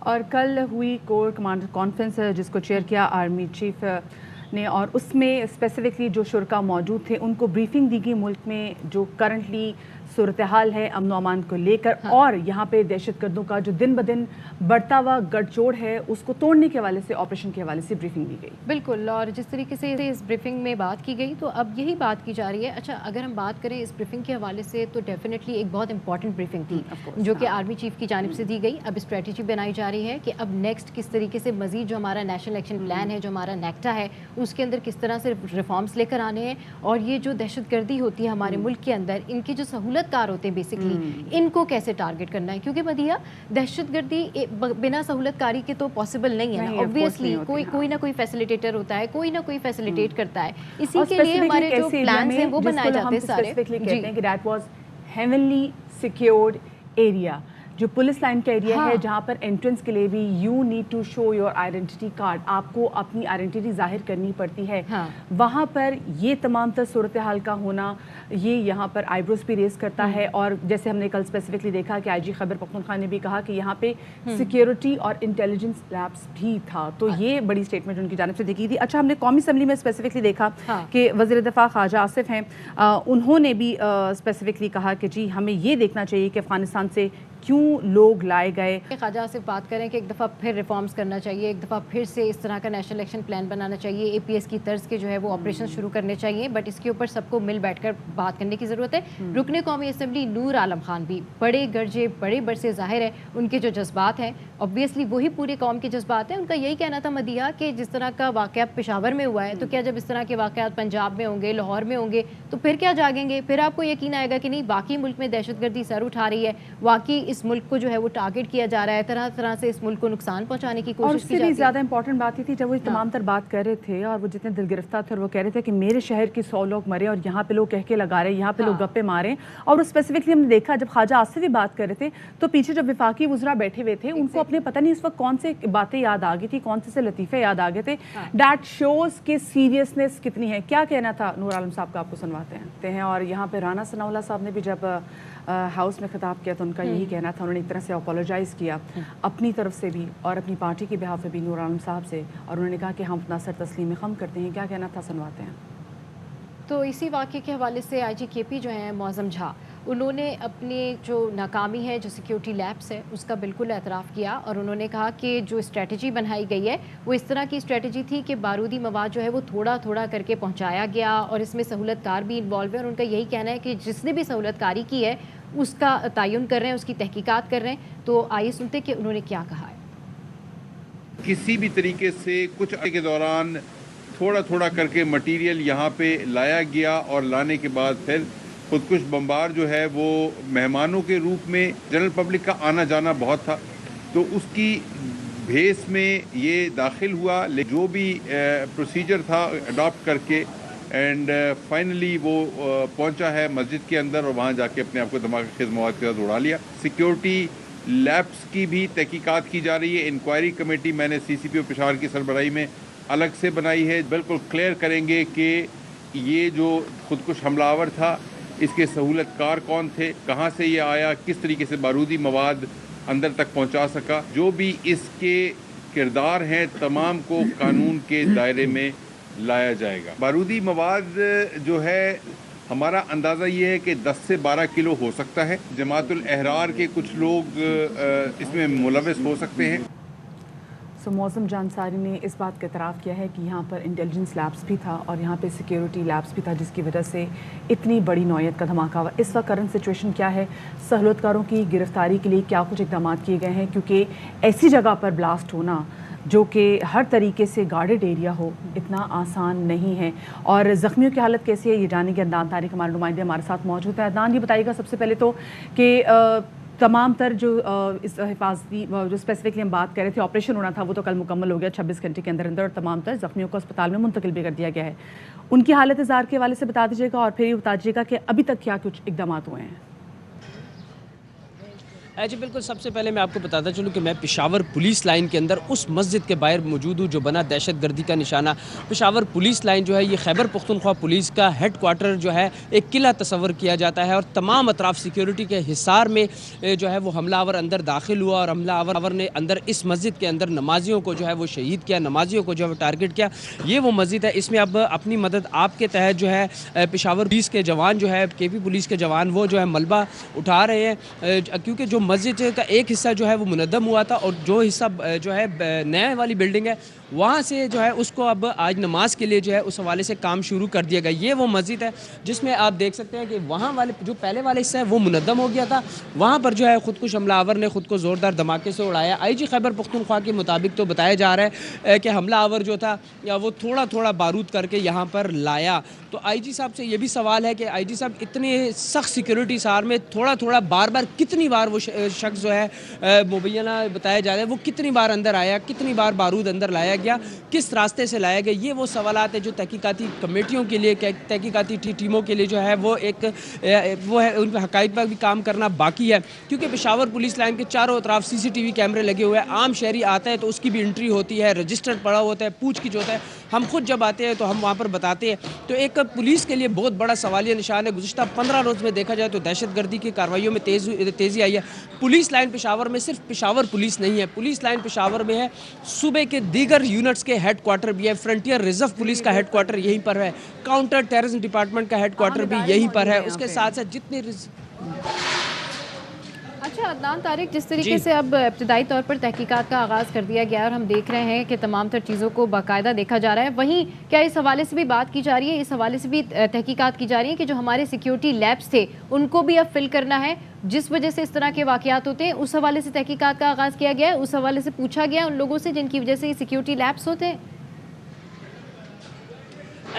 اور کل ہوئی کور کمانڈر کانفرنس جس کو چیئر کیا آرمی چیف نے، اور اس میں اسپیسیفکلی جو شرکا موجود تھے ان کو بریفنگ دی گئی ملک میں جو کرنٹلی صورتحال ہے امن و امان کو لے کر، اور یہاں پہ دہشت گردوں کا جو دن بدن بڑھتا ہوا گڑھ چوڑ ہے اس کو توڑنے کے حوالے سے، آپریشن کے حوالے سے بریفنگ دی گئی. بالکل، اور جس طریقے سے اس بریفنگ میں بات کی گئی تو اب یہی بات کی جا رہی ہے. اچھا، اگر ہم بات کریں اس بریفنگ کے حوالے سے تو ڈیفینیٹلی ایک بہت امپورٹنٹ بریفنگ تھی جو کہ آرمی چیف کی جانب سے دی گئی. اب اسٹریٹجی بنائی جا رہی ہے کہ اب نیکسٹ کس طریقے سے مزید جو ہمارا نیشنل ایکشن پلان ہے، جو ہمارا نیکٹا ہے، اس کے اندر کس طرح سے ریفارمز لے کر آنے ہیں، اور یہ جو دہشت گردی ہوتی ہے ہمارے ملک کے اندر، ان کے جو سہولت کار ہوتے ہیں بیسکلی ان کو کیسے ٹارگٹ کرنا ہے. کیونکہ مدیہ، دہشت گردی بنا سہولت کاری کے تو پاسبل نہیں ہے نا. اوبویسلی کوئی نہ کوئی فیسیلیٹیٹر ہوتا ہے، کوئی نہ کوئی فیسیلیٹیٹ کرتا ہے. اسی کے لیے ہمارے جو پلانز ہیں وہ بنائے جاتے ہیں سارے. کہتے ہیں کہ that was heavenly secured area, جو پولیس لائن کا ایریا ہے جہاں پر انٹرنس کے لیے بھی you need to show your identity card, آپ کو اپنی آئیڈینٹی ظاہر کرنی پڑتی ہے. وہاں پر یہ تمام تر صورتحال کا ہونا یہ یہاں پر آئیبروز بھی ریز کرتا ہے. اور جیسے ہم نے کل اسپیسیفکلی دیکھا کہ آئی جی خیبر پختونخوا نے بھی کہا کہ یہاں پہ سیکیورٹی اور انٹیلیجنس لیبس بھی تھا، تو یہ بڑی اسٹیٹمنٹ ان کی جانب سے دی گئی تھی. اچھا، ہم نے قومی اسمبلی میں اسپیسیفکلی دیکھا کہ وزیر دفاع خواجہ آصف ہیں، انہوں نے بھی اسپیسیفکلی کہا کہ جی ہمیں یہ دیکھنا چاہیے کہ افغانستان سے کیوں لوگ لائے گئے. خواجہ سے بات کریں کہ ایک دفعہ پھر ریفارمز کرنا چاہیے، ایک دفعہ پھر سے اس طرح کا نیشنل ایکشن پلان بنانا چاہیے، اے پی ایس کی طرز کے جو ہے وہ آپریشن شروع کرنے چاہیے. بٹ اس کے اوپر سب کو مل بیٹھ کر بات کرنے کی ضرورت ہے. رکن قومی اسمبلی نور عالم خان بھی بڑے گرجے بڑے برسے ظاہر ہے ان کے جو جذبات ہیں، obviously وہی پورے قوم کے جذبات ہیں. ان کا یہی کہنا تھا مدیہ کہ جس طرح کا واقعہ پشاور میں ہوا ہے تو کیا جب اس طرح کے واقعات پنجاب میں ہوں گے، لاہور میں ہوں گے تو پھر کیا جاگیں گے؟ پھر آپ کو یقین آئے گا کہ نہیں، واقعی ملک میں دہشت گردی سر اٹھا رہی ہے، واقعی اس ملک کو جو ہے وہ ٹارگٹ کیا جا رہا ہے، طرح طرح سے اس ملک کو نقصان پہنچانے کی کوشش کی جاتی ہے. اور اس سے بھی زیادہ امپورٹنٹ بات یہ تھی جب وہ تمام تر بات کر رہے تھے اور وہ جتنے دل گرفتہ تھے اور وہ کہہ رہے تھے کہ میرے شہر کی 100 لوگ مرے اور یہاں پہ لوگ کہہ کے لگا رہے ہیں، یہاں پہ لوگ گپے مارے. اور اسپیسیفکلی ہم نے دیکھا جب خواجہ آصف بھی بات کر رہے تھے تو پیچھے جب وفاقی وزراء بیٹھے ہوئے تھے ان کو اپنے پتہ نہیں اس وقت کون سے باتیں یاد آ گئی تھی، کون سے لطیفے یاد آ گئے تھے. دیٹ شوز کہ سیریسنس کتنی ہے. کیا کہنا تھا نور عالم صاحب کا، آپ کو سنواتے ہیں. اور یہاں پہ رانا ثناء اللہ صاحب نے بھی جب ہاؤس میں خطاب کیا تو ان کا یہی کہنا تھا، انہوں نے ایک طرح سے اپولوجائز کیا اپنی طرف سے بھی اور اپنی پارٹی کے بہاف پہ بھی نور عالم صاحب سے، اور انہوں نے کہا کہ ہم اپنا سر تسلیم خم کرتے ہیں. کیا کہنا تھا، سنواتے ہیں. تو اسی واقعے کے حوالے سے آئی جی کے پی جو ہیں معظم جھا، انہوں نے اپنی جو ناکامی ہے جو سیکیورٹی لیبس ہے اس کا بالکل اعتراف کیا، اور انہوں نے کہا کہ جو اسٹریٹجی بنائی گئی ہے وہ اس طرح کی اسٹریٹجی تھی کہ بارودی مواد جو ہے وہ تھوڑا تھوڑا کر کے پہنچایا گیا، اور اس میں سہولت کار بھی انوالو ہے. اور ان کا یہی کہنا ہے کہ جس نے بھی سہولت کاری کی ہے اس کا تعین کر رہے ہیں، اس کی تحقیقات کر رہے ہیں. تو آئیے سنتے کہ انہوں نے کیا کہا ہے. کسی بھی طریقے سے کچھ عرصے کے دوران تھوڑا تھوڑا کر کے مٹیریل یہاں پہ لایا گیا، اور لانے کے بعد پھر خودکش بمبار جو ہے وہ مہمانوں کے روپ میں جنرل پبلک کا آنا جانا بہت تھا، تو اس کی بھیس میں یہ داخل ہوا. جو بھی پروسیجر تھا اڈاپٹ کر کے اینڈ فائنلی وہ پہنچا ہے مسجد کے اندر، اور وہاں جا کے اپنے آپ کو دھماکہ خیز مواد کے ساتھ اڑا لیا. سیکیورٹی لیبس کی بھی تحقیقات کی جا رہی ہے. انکوائری کمیٹی میں نے سی سی پی او پشاور کی سربراہی میں الگ سے بنائی ہے. بالکل کلیئر کریں گے کہ یہ جو خودکش حملہ آور تھا اس کے سہولت کار کون تھے، کہاں سے یہ آیا، کس طریقے سے بارودی مواد اندر تک پہنچا سکا. جو بھی اس کے کردار ہیں تمام کو قانون کے دائرے میں لایا جائے گا. بارودی مواد جو ہے ہمارا اندازہ یہ ہے کہ 10 سے 12 کلو ہو سکتا ہے. جماعت الاحرار کے کچھ لوگ اس میں ملوث ہو سکتے ہیں. معظم جاں انصاری نے اس بات کا اعتراف کیا ہے کہ یہاں پر انٹیلیجنس لیبس بھی تھا اور یہاں پہ سیکیورٹی لیبس بھی تھا، جس کی وجہ سے اتنی بڑی نوعیت کا دھماکہ ہوا. اس وقت کرنٹ سچویشن کیا ہے، سہولت کاروں کی گرفتاری کے لیے کیا کچھ اقدامات کیے گئے ہیں، کیونکہ ایسی جگہ پر بلاسٹ ہونا جو کہ ہر طریقے سے گارڈڈ ایریا ہو اتنا آسان نہیں ہے. اور زخمیوں کی حالت کیسی ہے یہ جانیں گے. عدنان طارق ہمارے نمائندے ہمارے ساتھ موجود ہیں. عدنان، یہ بتائیے گا سب سے پہلے تو کہ تمام تر جو اس حفاظتی جو اسپیسیفکلی ہم بات کر رہے تھے آپریشن ہونا تھا وہ تو کل مکمل ہو گیا 26 گھنٹے کے اندر اندر، اور تمام تر زخمیوں کو اسپتال میں منتقل بھی کر دیا گیا ہے. ان کی حالت زار کے حوالے سے بتا دیجیے گا اور پھر یہ بتا دیجیے گا کہ ابھی تک کیا کچھ اقدامات ہوئے ہیں. جی بالکل، سب سے پہلے میں آپ کو بتاتا چلوں کہ میں پشاور پولیس لائن کے اندر اس مسجد کے باہر موجود ہوں جو بنا دہشت گردی کا نشانہ. پشاور پولیس لائن جو ہے یہ خیبر پختونخوا پولیس کا ہیڈ کوارٹر جو ہے ایک قلعہ تصور کیا جاتا ہے، اور تمام اطراف سیکیورٹی کے حصار میں جو ہے وہ حملہ آور اندر داخل ہوا، اور حملہ آور نے اندر اس مسجد کے اندر نمازیوں کو جو ہے وہ شہید کیا، نمازیوں کو جو ہے وہ ٹارگٹ کیا. یہ وہ مسجد ہے، اس میں اب اپنی مدد آپ کے تحت جو ہے پشاور پولیس کے جوان جو ہے کے پی پولیس کے جوان وہ جو ہے ملبہ اٹھا رہے ہیں، کیونکہ جو مسجد کا ایک حصہ جو ہے وہ منہدم ہوا تھا، اور جو حصہ جو ہے نئے والی بلڈنگ ہے وہاں سے جو ہے اس کو اب آج نماز کے لیے جو ہے اس حوالے سے کام شروع کر دیا گیا. یہ وہ مسجد ہے جس میں آپ دیکھ سکتے ہیں کہ وہاں والے جو پہلے والے حصہ ہے وہ منہدم ہو گیا تھا، وہاں پر جو ہے خودکش حملہ آور نے خود کو زوردار دھماکے سے اڑایا. آئی جی خیبر پختونخوا کے مطابق تو بتایا جا رہا ہے کہ حملہ آور جو تھا وہ تھوڑا تھوڑا بارود کر کے یہاں پر لایا. تو آئی جی صاحب سے یہ بھی سوال ہے کہ آئی جی صاحب اتنے سخت سیکیورٹی سار میں تھوڑا تھوڑا بار بار کتنی بار وہ شخص جو ہے مبینہ بتایا جا رہا ہے وہ کتنی بار اندر آیا، کتنی بار بارود اندر لایا گیا، کس راستے سے لایا گیا؟ یہ وہ سوالات ہیں جو تحقیقاتی کمیٹیوں کے لیے، تحقیقاتی ٹیموں کے لیے جو ہے وہ وہ ہے، ان پہ حقائق پر بھی کام کرنا باقی ہے. کیونکہ پشاور پولیس لائن کے چاروں اطراف سی سی ٹی وی کیمرے لگے ہوئے ہیں. عام شہری آتا ہے تو اس کی بھی انٹری ہوتی ہے، رجسٹر پڑا ہوتا ہے، پوچھ گچھ ہوتا ہے. ہم خود جب آتے ہیں تو ہم وہاں پر بتاتے ہیں. تو ایک پولیس کے لیے بہت بڑا سوالیہ نشان ہے. گزشتہ 15 روز میں دیکھا جائے تو دہشت گردی کی کارروائیوں میں تیزی آئی ہے. پولیس لائن پشاور میں صرف پشاور پولیس نہیں ہے، پولیس لائن پشاور میں ہے صوبے کے دیگر یونٹس کے ہیڈ کوارٹر بھی ہے. فرنٹیئر ریزرو پولیس کا ہیڈ کوارٹر یہیں پر ہے، کاؤنٹر ٹیررزم ڈپارٹمنٹ کا ہیڈ کوارٹر بھی یہیں پر ہے. اس کے ساتھ ساتھ جتنے اچھا عدنان طارق، جس طریقے سے اب ابتدائی طور پر تحقیقات کا آغاز کر دیا گیا ہے اور ہم دیکھ رہے ہیں کہ تمام تر چیزوں کو باقاعدہ دیکھا جا رہا ہے، وہیں کیا اس حوالے سے بھی بات کی جا رہی ہے، اس حوالے سے بھی تحقیقات کی جا رہی ہے کہ جو ہمارے سیکیورٹی لیبس تھے ان کو بھی اب فل کرنا ہے جس وجہ سے اس طرح کے واقعات ہوتے ہیں؟ اس حوالے سے تحقیقات کا آغاز کیا گیا ہے، اس حوالے سے پوچھا گیا ان لوگوں سے جن کی وجہ سے یہ سیکیورٹی لیبس ہوتے ہیں؟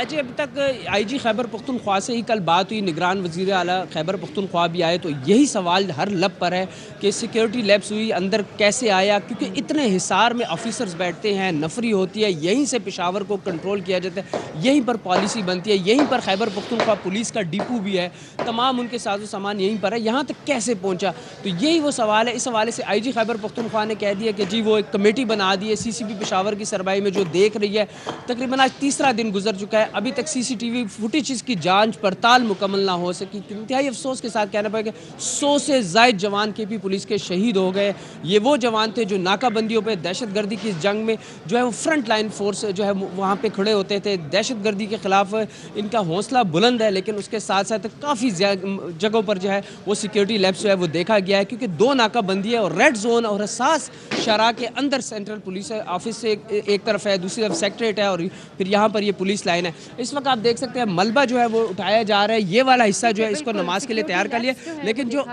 جی ابھی تک آئی جی خیبر پختونخوا سے ہی کل بات ہوئی، نگران وزیر اعلیٰ خیبر پختونخوا بھی آئے تو یہی سوال ہر لب پر ہے کہ سیکیورٹی لیبس ہوئی اندر کیسے آیا، کیونکہ اتنے حصار میں آفیسرز بیٹھتے ہیں، نفری ہوتی ہے، یہیں سے پشاور کو کنٹرول کیا جاتا ہے، یہیں پر پالیسی بنتی ہے، یہیں پر خیبر پختونخوا پولیس کا ڈپو بھی ہے، تمام ان کے ساز و سامان یہیں پر ہے. یہاں تک کیسے پہنچا؟ تو یہی وہ سوال ہے. اس حوالے سے آئی جی خیبر پختونخوا نے کہہ دیا کہ جی وہ ایک کمیٹی بنا دی ہے سی سی بی پشاور کی سربراہی میں جو دیکھ رہی ہے. تقریباً آج تیسرا دن گزر چکا ہے، ابھی تک سی سی ٹی وی فوٹیجز کی جانچ پڑتال مکمل نہ ہو سکی. انتہائی افسوس کے ساتھ کہنا پڑے گا 100 سے زائد جوان کے پی پولیس کے شہید ہو گئے. یہ وہ جوان تھے جو ناکہ بندیوں پہ دہشت گردی کی جنگ میں جو ہے وہ فرنٹ لائن فورس جو ہے وہاں پہ کھڑے ہوتے تھے. دہشت گردی کے خلاف ان کا حوصلہ بلند ہے، لیکن اس کے ساتھ ساتھ کافی جگہوں پر جو ہے وہ سیکیورٹی لیبس جو ہے وہ دیکھا گیا ہے، کیونکہ 2 ناکہ بندی ہے اور ریڈ زون اور حساس شرح کے اندر سینٹرل پولیس آفس سے ایک طرف ہے، دوسری طرف سیکٹریٹ ہے، اور پھر یہاں پر یہ پولیس لائن ہے. اس وقت آپ دیکھ سکتے ہیں ملبہ جو ہے وہ اٹھایا جا رہا ہے. یہ والا حصہ جو ہے اس کو نماز کے لیے تیار کر لیا، لیکن جو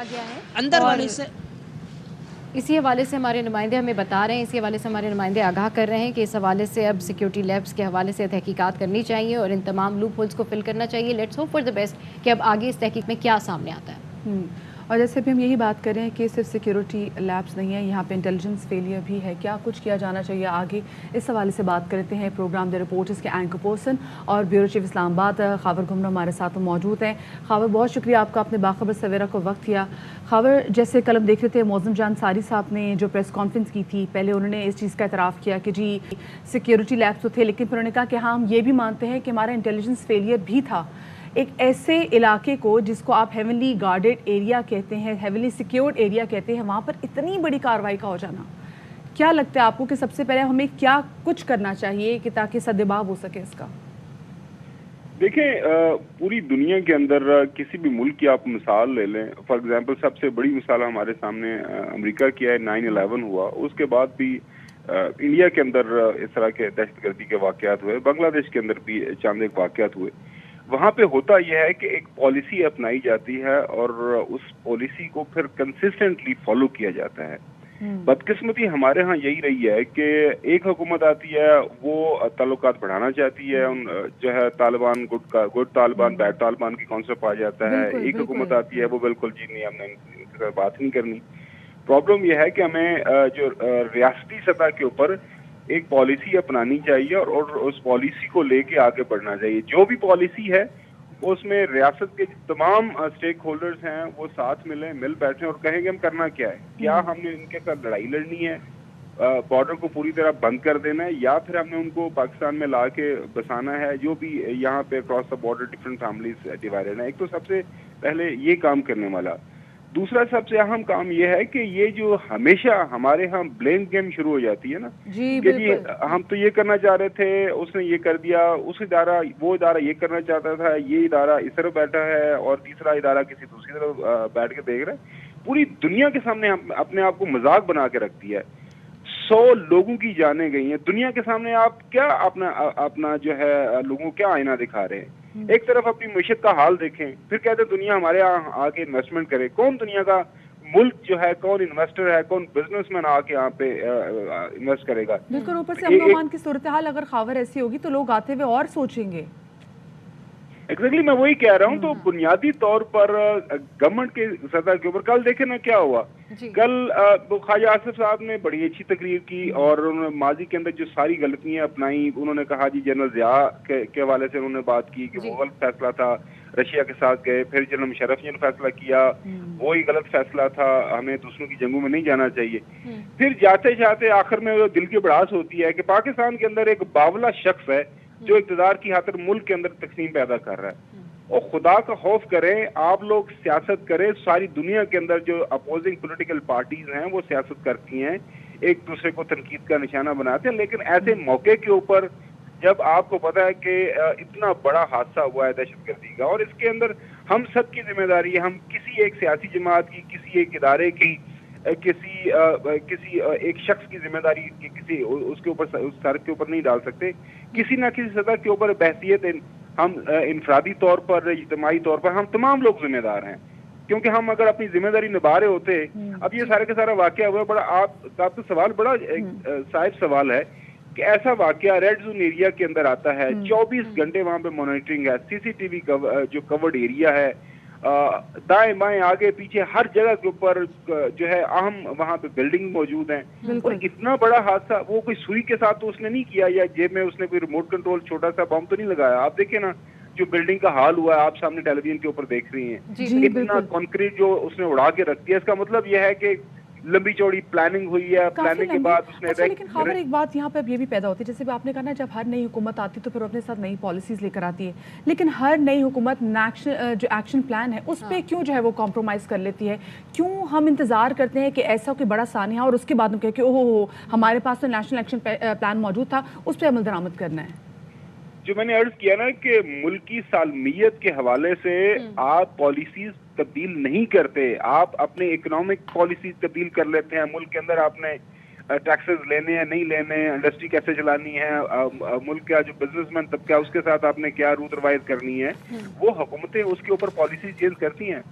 اندر والے حصے اسی حوالے سے ہمارے نمائندے ہمیں بتا رہے ہیں، اسی حوالے سے ہمارے نمائندے آگاہ کر رہے ہیں کہ اس حوالے سے اب سیکیورٹی لیبس کے حوالے سے تحقیقات کرنی چاہیے اور ان تمام لوپ ہولز کو فل کرنا چاہیے. Let's hope for the best کہ اب آگے اس تحقیق میں کیا سامنے آتا ہے. اور جیسے بھی ہم یہی بات کر رہے ہیں کہ صرف سیکیورٹی لیبس نہیں ہیں، یہاں پہ انٹیلیجنس فیلئر بھی ہے. کیا کچھ کیا جانا چاہیے آگے، اس حوالے سے بات کرتے ہیں. پروگرام دی رپورٹرز کے اینکر پرسن اور بیورو چیف اسلام آباد خاور گھمرو ہمارے ساتھ موجود ہیں. خاور، بہت شکریہ آپ کا، اپنے باخبر سویرا کو وقت دیا. خاور، جیسے کل ہم دیکھ رہے تھے معظم جان ساری صاحب نے جو پریس کانفرنس کی تھی، پہلے انہوں نے اس چیز کا اعتراف کیا کہ جی سیکیورٹی لیبس تو تھے، لیکن پھر انہوں نے کہا کہ ہاں ہم یہ بھی مانتے ہیں کہ ہمارا انٹیلیجنس فیلئر بھی تھا. ایک ایسے علاقے کو جس کو آپ ہیونلی گارڈڈ ایریا کہتے ہیں، ہیونلی سیکیورڈ ایریا کہتے ہیں، وہاں پر اتنی بڑی کارروائی کا ہو جانا، کیا لگتا ہے آپ کو کہ سب سے پہلے ہمیں کیا کچھ کرنا چاہیے کہ تاکہ سدباب ہو سکے اس کا؟ دیکھیں، پوری دنیا کے اندر کسی بھی ملک کی آپ مثال لے لیں. فار ایگزامپل سب سے بڑی مثال ہمارے سامنے امریکہ کی ہے. 9/11 ہوا، اس کے بعد بھی انڈیا کے اندر اس طرح کے دہشت گردی کے واقعات ہوئے، بنگلہ دیش کے اندر بھی چند ایک واقعات ہوئے. وہاں پہ ہوتا یہ ہے کہ ایک پالیسی اپنائی جاتی ہے اور اس پالیسی کو پھر کنسسٹنٹلی فالو کیا جاتا ہے. بدقسمتی ہمارے ہاں یہی رہی ہے کہ ایک حکومت آتی ہے، وہ تعلقات بڑھانا چاہتی ہے، جو ہے طالبان گڈ طالبان بیڈ طالبان کی کانسیپٹ آ جاتا ہے. ایک حکومت آتی ہے، وہ بالکل جی نہیں، ہم نے ان کے ساتھ بات نہیں کرنی. پرابلم یہ ہے کہ ہمیں جو ریاستی سطح کے اوپر ایک پالیسی اپنانی چاہیے اور اس پالیسی کو لے کے آگے بڑھنا چاہیے. جو بھی پالیسی ہے اس میں ریاست کے تمام اسٹیک ہولڈرز ہیں وہ ساتھ مل بیٹھیں اور کہیں کہ ہم کرنا کیا ہے. کیا ہم نے ان کے ساتھ لڑائی لڑنی ہے, بارڈر کو پوری طرح بند کر دینا ہے, یا پھر ہم نے ان کو پاکستان میں لا کے بسانا ہے, جو بھی یہاں پہ across the border different families divided ہیں. ایک تو سب سے پہلے یہ کام کرنے والا. دوسرا سب سے اہم کام یہ ہے کہ یہ جو ہمیشہ ہمارے ہاں بلیم گیم شروع ہو جاتی ہے نا, کہ جی ہم تو یہ کرنا چاہ رہے تھے, اس نے یہ کر دیا, اس ادارہ وہ ادارہ یہ کرنا چاہتا تھا, یہ ادارہ اس طرف بیٹھا ہے اور تیسرا ادارہ کسی دوسری طرف بیٹھ کے دیکھ رہا ہے. پوری دنیا کے سامنے اپنے آپ کو مذاق بنا کے رکھ دیا ہے. 100 لوگوں کی جانیں گئی ہیں دنیا کے سامنے. آپ کیا اپنا جو ہے لوگوں کو کیا آئینہ دکھا رہے ہیں؟ ایک طرف اپنی معیشت کا حال دیکھیں, پھر کہتے ہیں دنیا ہمارے یہاں آ کے انویسٹمنٹ کرے. کون دنیا کا ملک جو ہے, کون انویسٹر ہے, کون بزنس مین آ کے یہاں پہ انویسٹ کرے گا؟ بالکل. اوپر سے امن و امان کی صورتحال اگر خاور ایسی ہوگی تو لوگ آتے ہوئے اور سوچیں گے. ایگزیکٹلی میں وہی کہہ رہا ہوں. تو بنیادی طور پر گورنمنٹ کے سطح کے اوپر کل دیکھیں نا کیا ہوا. کل خواجہ آصف صاحب نے بڑی اچھی تقریر کی اور انہوں نے ماضی کے اندر جو ساری غلطیاں اپنائی, انہوں نے کہا جی جنرل ضیاء کے حوالے سے انہوں نے بات کی کہ وہ غلط فیصلہ تھا, رشیا کے ساتھ گئے. پھر جنرل مشرف نے فیصلہ کیا وہی غلط فیصلہ تھا, ہمیں دوسروں کی جنگوں میں نہیں جانا چاہیے. پھر جاتے جاتے آخر میں وہ دل کی بڑھاس ہوتی ہے کہ پاکستان کے اندر ایک باولا شخص ہے جو اقتدار کی خاطر ملک کے اندر تقسیم پیدا کر رہا ہے. اور خدا کا خوف کریں, آپ لوگ سیاست کریں. ساری دنیا کے اندر جو اپوزنگ پولیٹیکل پارٹیز ہیں وہ سیاست کرتی ہیں, ایک دوسرے کو تنقید کا نشانہ بناتے ہیں. لیکن ایسے موقع کے اوپر جب آپ کو پتا ہے کہ اتنا بڑا حادثہ ہوا ہے دہشت گردی کا, اور اس کے اندر ہم سب کی ذمہ داری ہے. ہم کسی ایک سیاسی جماعت کی, کسی ایک ادارے کی, کسی ایک شخص کی ذمہ داری کسی اس کے اوپر, اس سر کے اوپر نہیں ڈال سکتے. کسی نہ کسی سطح کے اوپر بحثیت ہم انفرادی طور پر, اجتماعی طور پر ہم تمام لوگ ذمہ دار ہیں, کیونکہ ہم اگر اپنی ذمہ داری نبھا رہے ہوتے. اب یہ سارے کا سارا واقعہ ہوا, بڑا آپ کا سوال بڑا صاحب سوال ہے کہ ایسا واقعہ ریڈ زون ایریا کے اندر آتا ہے, 24 گھنٹے وہاں پہ مانیٹرنگ ہے, سی سی ٹی وی جو کورڈ ایریا ہے, دائیں بائیں آگے پیچھے ہر جگہ کے اوپر جو ہے اہم وہاں پہ بلڈنگ موجود ہیں. اور اتنا بڑا حادثہ وہ کوئی سوئی کے ساتھ تو اس نے نہیں کیا, یا جیب میں اس نے کوئی ریموٹ کنٹرول چھوٹا سا بم تو نہیں لگایا. آپ دیکھیں نا جو بلڈنگ کا حال ہوا ہے, آپ سامنے ٹیلی ویژن کے اوپر دیکھ رہی ہیں, اتنا کنکریٹ جو اس نے اڑا کے رکھ دیا. اس کا مطلب یہ ہے کہ لمبی چوڑی پلاننگ ہوئی ہے, پلاننگ کے بعد اس نے لیکن خبر ایک بات یہاں پہ اب یہ بھی پیدا ہوتی ہے, جیسے آپ نے کہا نا جب ہر نئی حکومت آتی تو پھر اپنے ساتھ نئی پالیسیز لے کر آتی ہے, لیکن ہر نئی حکومت جو ایکشن پلان ہے اس پہ کیوں جو ہے وہ کمپرومائز کر لیتی ہے؟ کیوں ہم انتظار کرتے ہیں کہ ایسا کوئی بڑا سانحہ اور اس کے بعد ہم کہیں کہ اوہ ہمارے پاس تو نیشنل ایکشن پلان موجود تھا, اس پہ عمل درآمد کرنا ہے؟ جو میں نے عرض کیا نا کہ ملکی سالمیت کے حوالے سے آپ پالیسیز تبدیل نہیں کرتے, آپ اپنے اکنامک پالیسیز تبدیل کر لیتے ہیں. ملک کے اندر آپ نے ٹیکسز لینے ہیں نہیں لینے, انڈسٹری کیسے چلانی ہے, ملک کا جو بزنس مین طبقہ اس کے ساتھ آپ نے کیا روٹ روایت کرنی ہے, وہ حکومتیں اس کے اوپر پالیسیز چینج کرتی ہیں.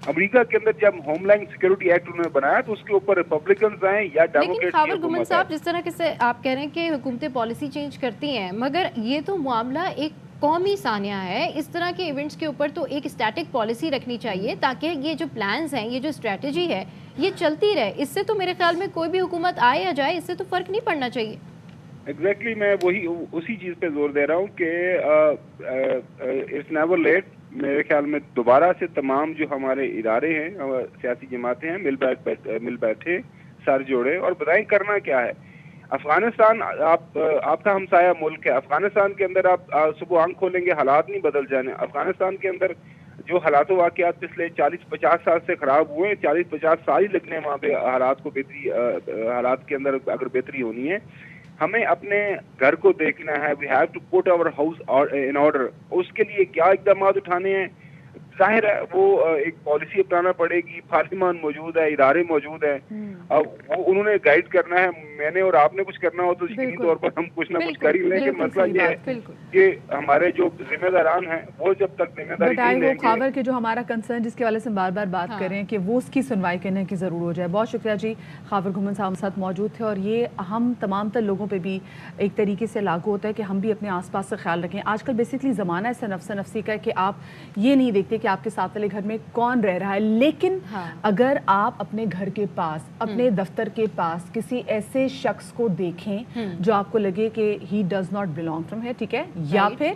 امریکہ کے اندر جب ہوم لینڈ سیکورٹی ایکٹ انہوں نے بنایا تو اس کے اوپر ریپبلکنز ہیں یا ڈیموکریٹس. لیکن خاور گمن صاحب, جس طرح سے آپ کہہ رہے ہیں کہ حکومتیں پالیسی چینج کرتی ہیں, مگر یہ تو معاملہ ایک قومی سانحہ ہے. اس طرح کے ایونٹس کے اوپر تو ایک اسٹیٹک پالیسی رکھنی چاہیے تاکہ یہ جو پلانز ہیں, یہ جو اسٹریٹجی ہے یہ چلتی رہے. اس سے تو میرے خیال میں کوئی بھی حکومت آئے یا جائے اس سے تو فرق نہیں پڑنا چاہیے. ایگزیکٹلی میں اسی چیز پہ زور دے رہا ہوں کہ اٹس نیور لیٹ. میرے خیال میں دوبارہ سے تمام جو ہمارے ادارے ہیں, سیاسی جماعتیں ہیں, مل بیٹھے, سر جوڑے اور بتائیں کرنا کیا ہے. افغانستان آپ کا ہمسایہ ملک ہے. افغانستان کے اندر آپ صبح آنکھ کھولیں گے حالات نہیں بدل جانے. افغانستان کے اندر جو حالات و واقعات پچھلے 40-50 سال سے خراب ہوئے, 40-50 سال ہی لگنے وہاں پہ حالات کو بہتری, حالات کے اندر اگر بہتری ہونی ہے. ہمیں اپنے گھر کو دیکھنا ہے. We have to put our house in order. اس کے لیے کیا اقدامات اٹھانے ہیں؟ ظاہر ہے وہ ایک پالیسی اپنانا پڑے گی. پارلیمان موجود ہے, ادارے موجود ہیں, وہ انہوں نے گائیڈ کرنا ہے. میں نے اور آپ نے کچھ کرنا ہو تو یقینی طور پر ہم کچھ نہ کچھ کر ہی لیں گے. مسئلہ یہ ہے کہ ہمارے جو ذمہ داران ہیں وہ جب تک ذمہ داری نہیں لیں گے. خاور کے جو ہمارا کنسرن جس کے والے سے بار بار بات کریں کہ وہ اس کی سنوائی کرنے کی ضرور ہو جائے. بہت شکریہ جی. خاور گھمن صاحب ساتھ موجود تھے, اور یہ ہم تمام تر لوگوں پہ بھی ایک طریقے سے لاگو ہوتا ہے کہ ہم بھی اپنے آس پاس سے خیال رکھیں. آج کل بیسکلی زمانہ ایسا نفسا نفسی کا ہے کہ آپ یہ نہیں دیکھتے کہ آپ کے ساتھ والے گھر میں کون رہ رہا ہے, لیکن اگر آپ اپنے گھر کے پاس, اپنے دفتر کے پاس کسی ایسے شخص کو دیکھیں جو آپ کو لگے کہ he does not belong from here, ٹھیک ہے, یا پھر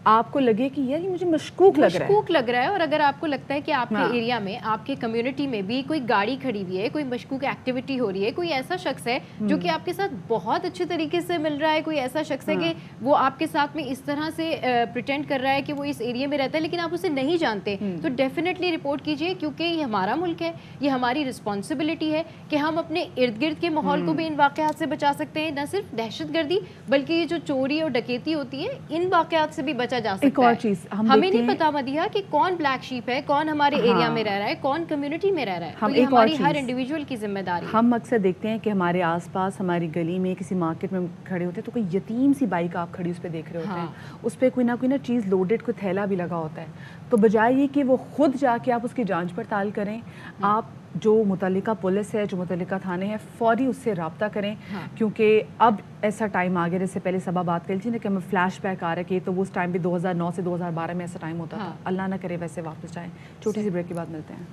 آپ کو لگے کہ یار یہ مجھے مشکوک لگ رہا ہے، اور اگر آپ کو لگتا ہے کہ آپ کے ایریا میں، آپ کے کمیونٹی میں بھی کوئی گاڑی کھڑی ہوئی ہے، کوئی مشکوک ایکٹیویٹی ہو رہی ہے، کوئی ایسا شخص ہے جو کہ آپ کے ساتھ بہت اچھے طریقے سے مل رہا ہے، کوئی ایسا شخص ہے کہ وہ آپ کے ساتھ میں اس طرح سے پریٹینڈ کر رہا ہے کہ وہ اس ایریا میں رہتا ہے لیکن آپ اسے نہیں جانتے، تو ڈیفینیٹلی رپورٹ کیجیے، کیونکہ یہ ہمارا ملک ہے، یہ ہماری رسپانسبلٹی ہے کہ ہم اپنے ارد گرد کے ماحول کو بھی ان واقعات سے بچا سکتے ہیں، نہ صرف دہشت گردی بلکہ یہ جو چوری اور ڈکیتی ہوتی ہے ان واقعات سے بھی بچا جا سکتا ہے۔ ہمیں نہیں پتا مدیحہ کہ کون بلیک شیپ ہے، کون ہمارے ایریا میں رہ رہا ہے، کون کمیونٹی میں رہ رہا ہے، تو یہ ہماری ہر انڈیویجول کی ذمہ داری ہے۔ ہم اکثر دیکھتے ہیں کہ ہمارے آس پاس ہماری گلی میں کسی مارکیٹ میں کھڑے ہوتے ہیں تو کوئی یتیم سی بائک آپ کھڑی اس پہ دیکھ رہے ہوتے ہیں، اس پہ کوئی نہ چیز لوڈڈ، کوئی تھیلا بھی لگا ہوتا ہے، تو بجائے یہ کہ وہ خود جا کے آپ اس کی جانچ پڑتال کریں، آپ جو متعلقہ پولیس ہے، جو متعلقہ تھانے ہیں، فوری اس سے رابطہ کریں، کیونکہ اب ایسا ٹائم آ گیا، جیسے پہلے صبح بات کر تھی نا کہ ہمیں فلیش بیک آ رہا ہے کہ تو وہ اس ٹائم بھی 2009 سے 2012 میں ایسا ٹائم ہوتا تھا، اللہ نہ کرے ویسے واپس جائیں۔ چھوٹی سی بریک کے بعد ملتے ہیں۔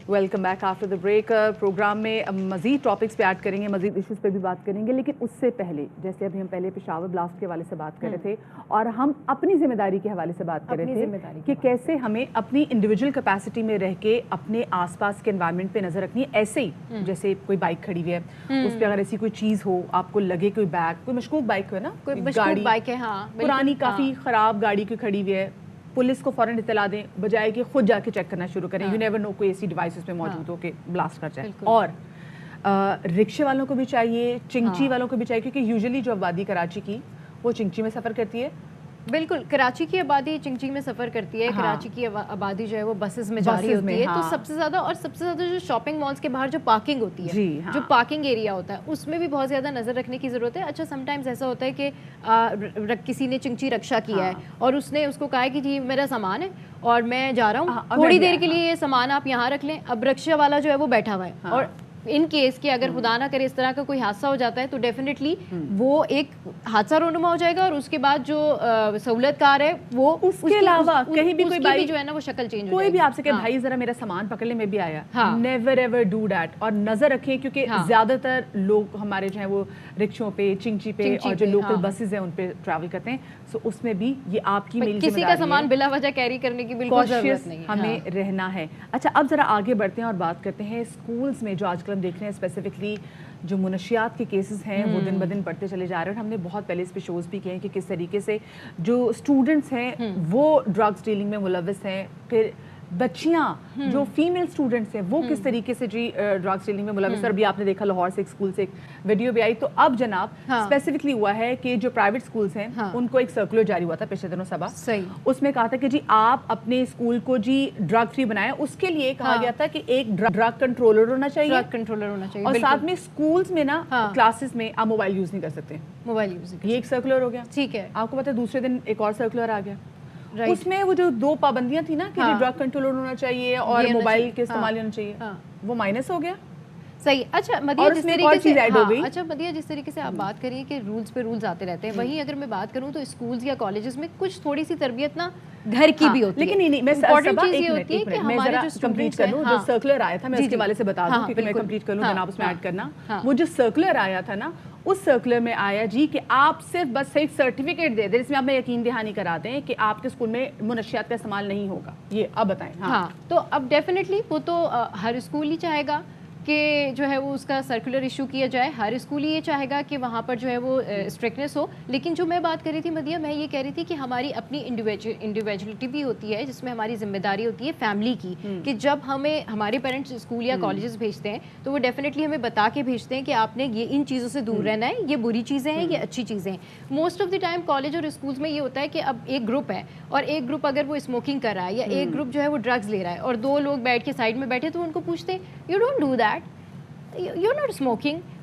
Welcome back after the break. Programme میں مزید ٹاپکس پہ ایڈ کریں گے، مزید ایشوز پہ بھی بات کریں گے، لیکن اس سے پہلے جیسے ابھی ہم پہلے پشاور بلاسٹ کے حوالے سے بات کر رہے تھے اور ہم اپنی ذمہ داری کے حوالے سے بات کر رہے تھے کہ کیسے ہمیں اپنی انڈیویجول کیپیسٹی میں رہ کے اپنے آس پاس کے انوائرمنٹ پہ نظر رکھنی ہے، ایسے ہی جیسے کوئی بائک کھڑی ہوئی ہے، اس پہ اگر ایسی کوئی چیز ہو، آپ کو لگے کوئی بیگ، کوئی مشکوک بائک ہو نا، کوئی گاڑی پرانی کافی خراب گاڑی کوئی کھڑی ہوئی ہے، پولیس کو فوراً اطلاع دیں، بجائے کہ خود جا کے چیک کرنا شروع کریں، یو نیور نو کوئی ایسی ڈیوائس اس میں موجود ہو کہ بلاسٹ کر جائے۔ اور رکشے والوں کو بھی چاہیے، چنگچی والوں کو بھی چاہیے، کیونکہ یوزلی جو آبادی کراچی کی وہ چنگچی میں سفر کرتی ہے، بالکل کراچی کی آبادی چنگچی میں سفر کرتی ہے، کراچی کی آبادی جو ہے وہ بسز میں جاری ہوتی ہے، تو سب سے زیادہ جو شاپنگ مالز کے باہر جو پارکنگ ہوتی ہے، جو پارکنگ ایریا ہوتا ہے، اس میں بھی بہت زیادہ نظر رکھنے کی ضرورت ہے۔ اچھا سم ٹائمز ایسا ہوتا ہے کہ کسی نے چنگچی رکشہ کیا ہے اور اس نے اس کو کہا ہے کہ جی میرا سامان ہے اور میں جا رہا ہوں، تھوڑی دیر کے لیے یہ سامان آپ یہاں رکھ لیں، اب رکشہ والا جو ہے وہ بیٹھا ہوا ہے، اور ان کیس کہ اگر خدا نہ کرے اس طرح کا کوئی حادثہ ہو جاتا ہے تو ڈیفینیٹلی وہ ایک حادثہ رونما ہو جائے گا، اور اس کے بعد جو سہولت کار ہے وہ اس کے علاوہ کہیں بھی کوئی بائک جو ہے نا وہ شکل چینج ہو کوئی بھی آپ سے کہ بھائی ذرا میرا سامان پکڑ لے، میں بھی آیا، نیور ایور ڈو دیٹ۔ اور نظر رکھیں کیونکہ زیادہ تر لوگ ہمارے جو ہیں وہ رکشوں پہ، چنگچی پہ اور جو لوکل بسز ہیں ان پہ ٹریول کرتے ہیں، سو اس میں بھی یہ آپ کی میری ذمہ داری ہے، کسی کا سامان بلا وجہ کیری کرنے کی بالکل ضرورت نہیں ہے، ہمیں رہنا ہے۔ اچھا اب ذرا آگے بڑھتے ہیں اور بات کرتے ہیں اسکولز میں جو آج کل ہم دیکھ رہے ہیں اسپیسیفکلی جو منشیات کے کیسز ہیں وہ دن بدن بڑھتے چلے جا رہے ہیں، اور ہم نے بہت پہلے اس پہ شوز بھی کیے ہیں کہ کس طریقے سے جو اسٹوڈنٹس ہیں وہ ڈرگس ڈیلنگ میں ملوث ہیں، پھر بچیاں جو فیمیل اسٹوڈنٹس ہیں وہ کس طریقے سے جی ڈرگس ڈیلنگ میں ملوث، اور بھی آپ نے دیکھا لاہور سے ایک اسکول سے ایک ویڈیو بھی آئی، تو اب جناب اسپیسیفکلی ہوا ہے کہ جو پرائیویٹ اسکولس ہیں ان کو ایک سرکولر جاری ہوا تھا پچھلے دنوں صبح، اس میں کہا تھا کہ جی آپ اپنے اسکول کو جی ڈرگ فری بنائیں، اس کے لیے کہا گیا تھا کہ ایک ڈرگ کنٹرولر ہونا چاہیے، اور ساتھ میں اسکولس میں نا کلاسز میں آپ موبائل یوز نہیں کر سکتے، موبائل یوز، یہ ایک سرکولر ہو گیا، ٹھیک ہے۔ آپ کو پتہ ہے دوسرے دن ایک اور سرکولر آ گیا، اس میں وہ جو 2 پابندیاں تھیں نا کہ ڈرگ کنٹرولر ہونا چاہیے اور موبائل کے استعمال ہونا چاہیے، وہ مائنس ہو گیا۔ صحیح۔ اچھا مدیحہ جس طریقے سے آپ بات کریے کہ رولز پہ رولز آتے رہتے ہیں، وہیں اگر میں بات کروں تو اسکولز یا کالجز میں کچھ تھوڑی سی تربیت نا گھر کی بھی ہوتی ہے، لیکن نہیں، میں کمپلیٹ کر لوں جو سرکولر آیا تھا، میں اس کے حوالے سے بتا دوں کیونکہ میں کمپلیٹ کر لوں، جناب اس میں ایڈ کرنا، وہ جو سرکولر آیا تھا نا اس سرکولر میں آیا جی کہ آپ صرف بس ایک سرٹیفکیٹ دے دیں جس میں آپ یقین دہانی کرا دیں کہ آپ کے اسکول میں منشیات کا استعمال نہیں ہوگا، یہ اب بتائیں۔ ہاں تو اب ڈیفینیٹلی وہ تو ہر اسکول ہی چاہے گا کہ جو ہے وہ اس کا سرکولر ایشو کیا جائے، ہر اسکول ہی یہ چاہے گا کہ وہاں پر جو ہے وہ اسٹرکٹنیس ہو، لیکن جو میں بات کر رہی تھی مدیحہ، میں یہ کہہ رہی تھی کہ ہماری اپنی انڈیویجولیٹی بھی ہوتی ہے جس میں ہماری ذمہ داری ہوتی ہے فیملی کی، کہ جب ہمیں ہمارے پیرنٹس اسکول یا کالجز بھیجتے ہیں تو وہ ڈیفینیٹلی ہمیں بتا کے بھیجتے ہیں کہ آپ نے یہ ان چیزوں سے دور رہنا ہے، یہ بری چیزیں ہیں، یہ اچھی چیزیں ہیں۔ Most of the time college اور اسکولس میں یہ ہوتا ہے کہ اب ایک گروپ ہے اور ایک گروپ اگر وہ اسموکنگ کر رہا ہے یا ایک گروپ جو ہے وہ ڈرگز لے رہا ہے اور 2 لوگ بیٹھ کے سائڈ میں بیٹھے تو ان کو پوچھتے ہیں you don't do that, you're not smoking,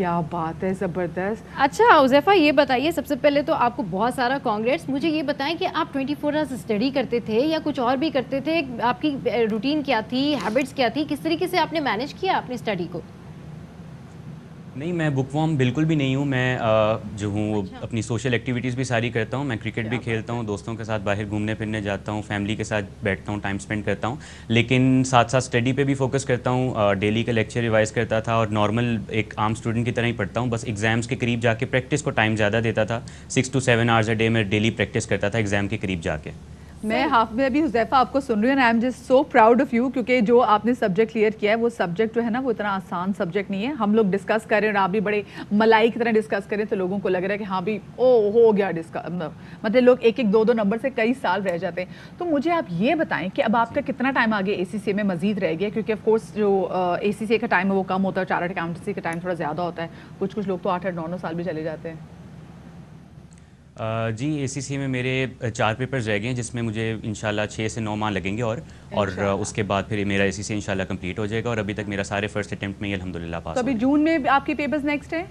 کیا بات ہے, زبردست. اچھا حذیفہ یہ بتائیے, سب سے پہلے تو آپ کو بہت سارا کانگریٹس. مجھے یہ بتائیں کہ آپ 24 آورس اسٹڈی کرتے تھے یا کچھ اور بھی کرتے تھے؟ آپ کی روٹین کیا تھی, ہیبٹس کیا تھی, کس طریقے سے آپ نے مینیج کیا اپنی اسٹڈی کو؟ نہیں, میں بک وارم بالکل بھی نہیں ہوں. میں جو ہوں اپنی سوشل ایکٹیویٹیز بھی ساری کرتا ہوں. میں کرکٹ بھی کھیلتا ہوں, دوستوں کے ساتھ باہر گھومنے پھرنے جاتا ہوں, فیملی کے ساتھ بیٹھتا ہوں, ٹائم اسپینڈ کرتا ہوں. لیکن ساتھ ساتھ اسٹڈی پہ بھی فوکس کرتا ہوں. ڈیلی کا لیکچر ریوائز کرتا تھا اور نارمل ایک عام اسٹوڈنٹ کی طرح ہی پڑھتا ہوں. بس ایگزامس کے قریب جا کے پریکٹس کو ٹائم زیادہ دیتا تھا. 6 to 7 hours اے ڈے میں ڈیلی پریکٹس کرتا تھا ایگزام کے قریب جا کے. میں ابھی حذیفہ آپ کو سن رہی ہوں, I am just so proud of you, کیونکہ جو آپ نے سبجیکٹ کلیئر کیا ہے وہ سبجیکٹ جو ہے نا وہ اتنا آسان سبجیکٹ نہیں ہے. ہم لوگ ڈسکس کر رہے ہیں اور آپ بھی بڑے ملائی کی طرح ڈسکس کریں تو لوگوں کو لگ رہا ہے کہ ہاں بھی ہو گیا مطلب لوگ 1-2 نمبر سے کئی سال رہ جاتے ہیں. تو مجھے آپ یہ بتائیں کہ اب آپ کا کتنا ٹائم آگے اے سی سی میں مزید رہ گیا, کیونکہ آف کورس جو اے سی سی کا ٹائم ہے وہ کم ہوتا ہے, چارٹرڈ اکاؤنٹنسی کا ٹائم تھوڑا زیادہ ہوتا ہے. کچھ لوگ تو 8-9 سال بھی چلے جاتے ہیں. جی, اے سی سی میں میرے 4 پیپرز رہ گئے ہیں جس میں مجھے انشاءاللہ 6 سے 9 ماہ لگیں گے اور اس کے بعد پھر میرا اے سی سی انشاءاللہ کمپلیٹ ہو جائے گا. اور ابھی تک میرا سارے فرسٹ اٹیمپٹ میں ہی الحمدللہ پاس تو ابھی جون میں آپ کے پیپرز نیکسٹ ہیں؟